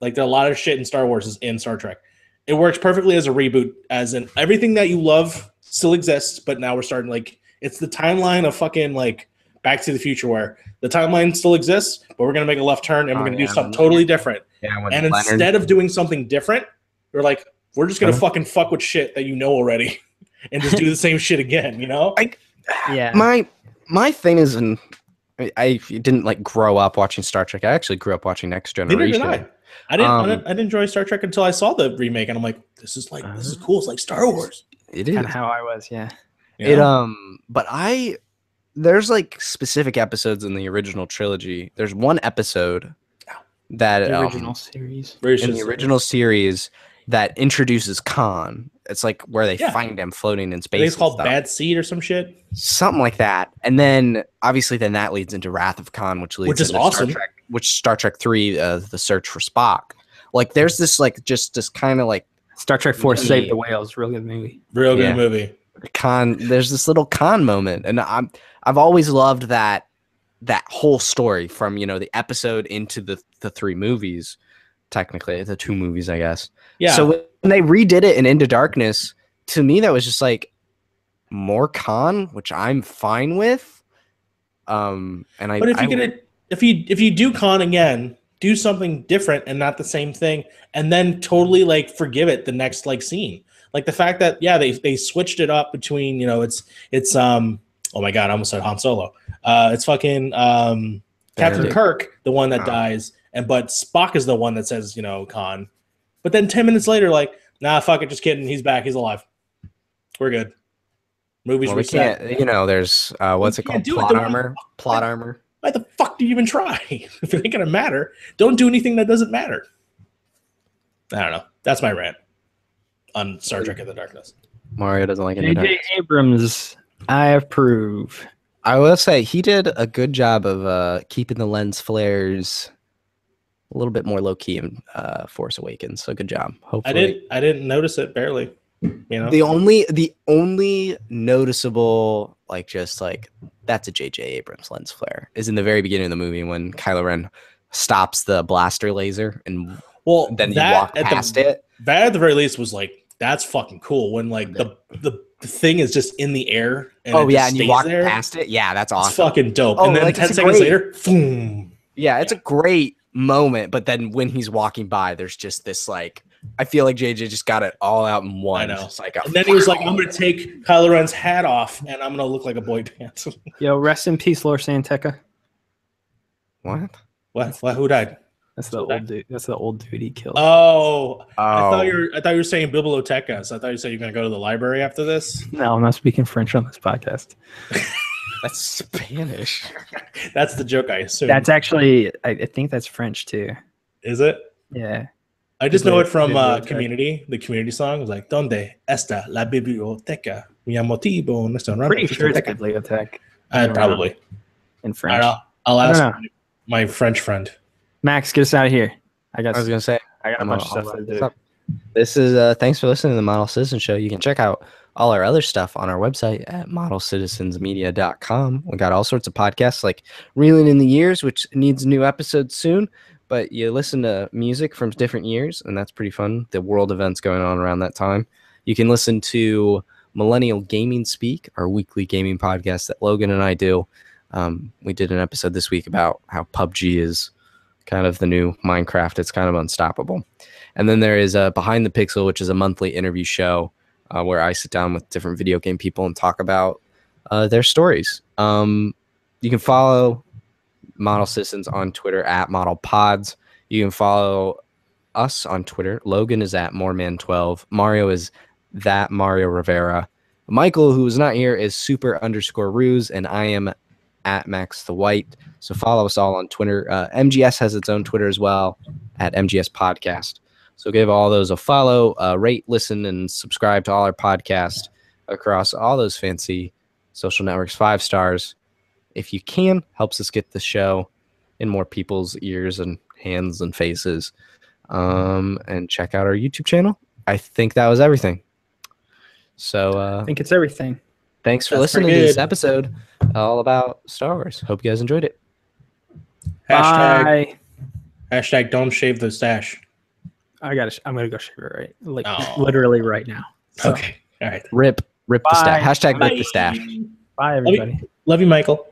Like there are a lot of shit in Star Wars is in Star Trek. It works perfectly as a reboot, as in everything that you love still exists, but now we're starting like it's the timeline of fucking like Back to the Future, where the timeline still exists, but we're gonna make a left turn and we're gonna do something totally different. Yeah, when And Leonard- instead of doing something different, we're like, we're just gonna Uh-huh. fucking fuck with shit that you know already, and just do the same shit again. You know? yeah. my thing is, and I didn't like grow up watching Star Trek. I actually grew up watching Next Neither Generation. did I. I didn't enjoy Star Trek until I saw the remake, and I'm like, this is cool. It's like Star Wars. It is. Kind of how I was, yeah. You know? But there's like specific episodes in the original trilogy. There's one episode that The original series. Very in shit the series. original series that introduces Khan. It's like where they Yeah. find him floating in I space. think it's and called stuff. Bad Seed or some shit. Something like that. And then obviously then that leads into Wrath of Khan, which leads Which is into awesome. Star Trek 3, the search for Spock. Like there's this like just this kind of like Star Trek 4 Yeah. Save the Whales, real good movie. Real good Yeah. movie. there's this little Khan moment. And I've always loved that whole story from, the episode into the three movies, technically, the two movies, I guess. Yeah. So when they redid it in Into Darkness, to me that was just like more Khan, which I'm fine with. And but if you do Khan again, do something different and not the same thing, and then totally like forgive it the next like scene. Like the fact that they switched it up between it's oh my god, I almost said Han Solo. It's fucking Captain Benedict. Kirk, the one that Oh. dies, but Spock is the one that says Khan. But then 10 minutes later, like, nah, fuck it, just kidding. He's back. He's alive. We're good. Movies well, we reset. can't, there's what's it can't called? do it Plot the way- armor. Plot armor. Why the fuck do you even try? If it ain't gonna matter, don't do anything that doesn't matter. I don't know. That's my rant on Star Trek Into Darkness. Mario doesn't like Into J.J. Darkness. Abrams, I approve. I will say he did a good job of keeping the lens flares a little bit more low key in Force Awakens. So good job. Hopefully, I didn't notice it barely. the only noticeable that's a J.J. Abrams lens flare is in the very beginning of the movie when Kylo Ren stops the blaster laser and well, then you that walk at past the, it. That at the very least was like that's fucking cool when like the thing is just in the air. And Oh it yeah, just and you stays walk there. past it. Yeah, that's It's awesome. fucking dope. Oh, And then like, 10 it's seconds great. later, boom. Yeah, it's a great moment, but then when he's walking by, there's just this I feel like JJ just got it all out in one. I know. Just like And then he was like, I'm gonna take Kylo Ren's hat off and I'm gonna look like a boy pants. Yo, rest in peace, Lor Santeca. what? What? Who died? That's the old dude. That's the old dude he killed. Oh, Oh, I thought you were saying biblioteca. So I thought you said you're gonna go to the library after this. No, I'm not speaking French on this podcast. that's Spanish. That's the joke, I assume. That's actually, I think that's French too. Is it? Yeah. I just know it from Biblioteca. Community. The Community song was like, "Donde está la biblioteca? Mi motivo no está Pretty sure it's bibliothèque Probably. in I French. don't know. I'll I don't ask know. my French friend. Max, get us out of here. I I was gonna say. got a I'm bunch of I'll stuff wrap to this do. up. This is thanks for listening to the Model Citizen Show. You can check out all our other stuff on our website at modelcitizensmedia.com. We got all sorts of podcasts like Reeling in the Years, which needs new episodes soon. But you listen to music from different years, and that's pretty fun. The world events going on around that time. You can listen to Millennial Gaming Speak, our weekly gaming podcast that Logan and I do. We did an episode this week about how PUBG is kind of the new Minecraft. It's kind of unstoppable. And then there is Behind the Pixel, which is a monthly interview show where I sit down with different video game people and talk about their stories. You can follow Model Citizens on Twitter at Model Pods. You can follow us on Twitter. Logan is at Moreman12. Mario is that Mario Rivera. Michael, who is not here, is super_ruse, and I am at Max the White. So follow us all on Twitter. MGS has its own Twitter as well at MGS Podcast. So give all those a follow, rate, listen, and subscribe to all our podcasts across all those fancy social networks. 5 stars. If you can, helps us get the show in more people's ears and hands and faces. And check out our YouTube channel. I think that was everything. So I think it's everything. thanks for That's listening to pretty this good. episode all about Star Wars. Hope you guys enjoyed it. Hashtag, Bye. hashtag don't shave the stash. I'm gonna go shave it like Oh. literally right now. So, Okay. All right. Rip the stash. Bye. Hashtag rip the stash. Bye, Love you. everybody. Love you, Michael.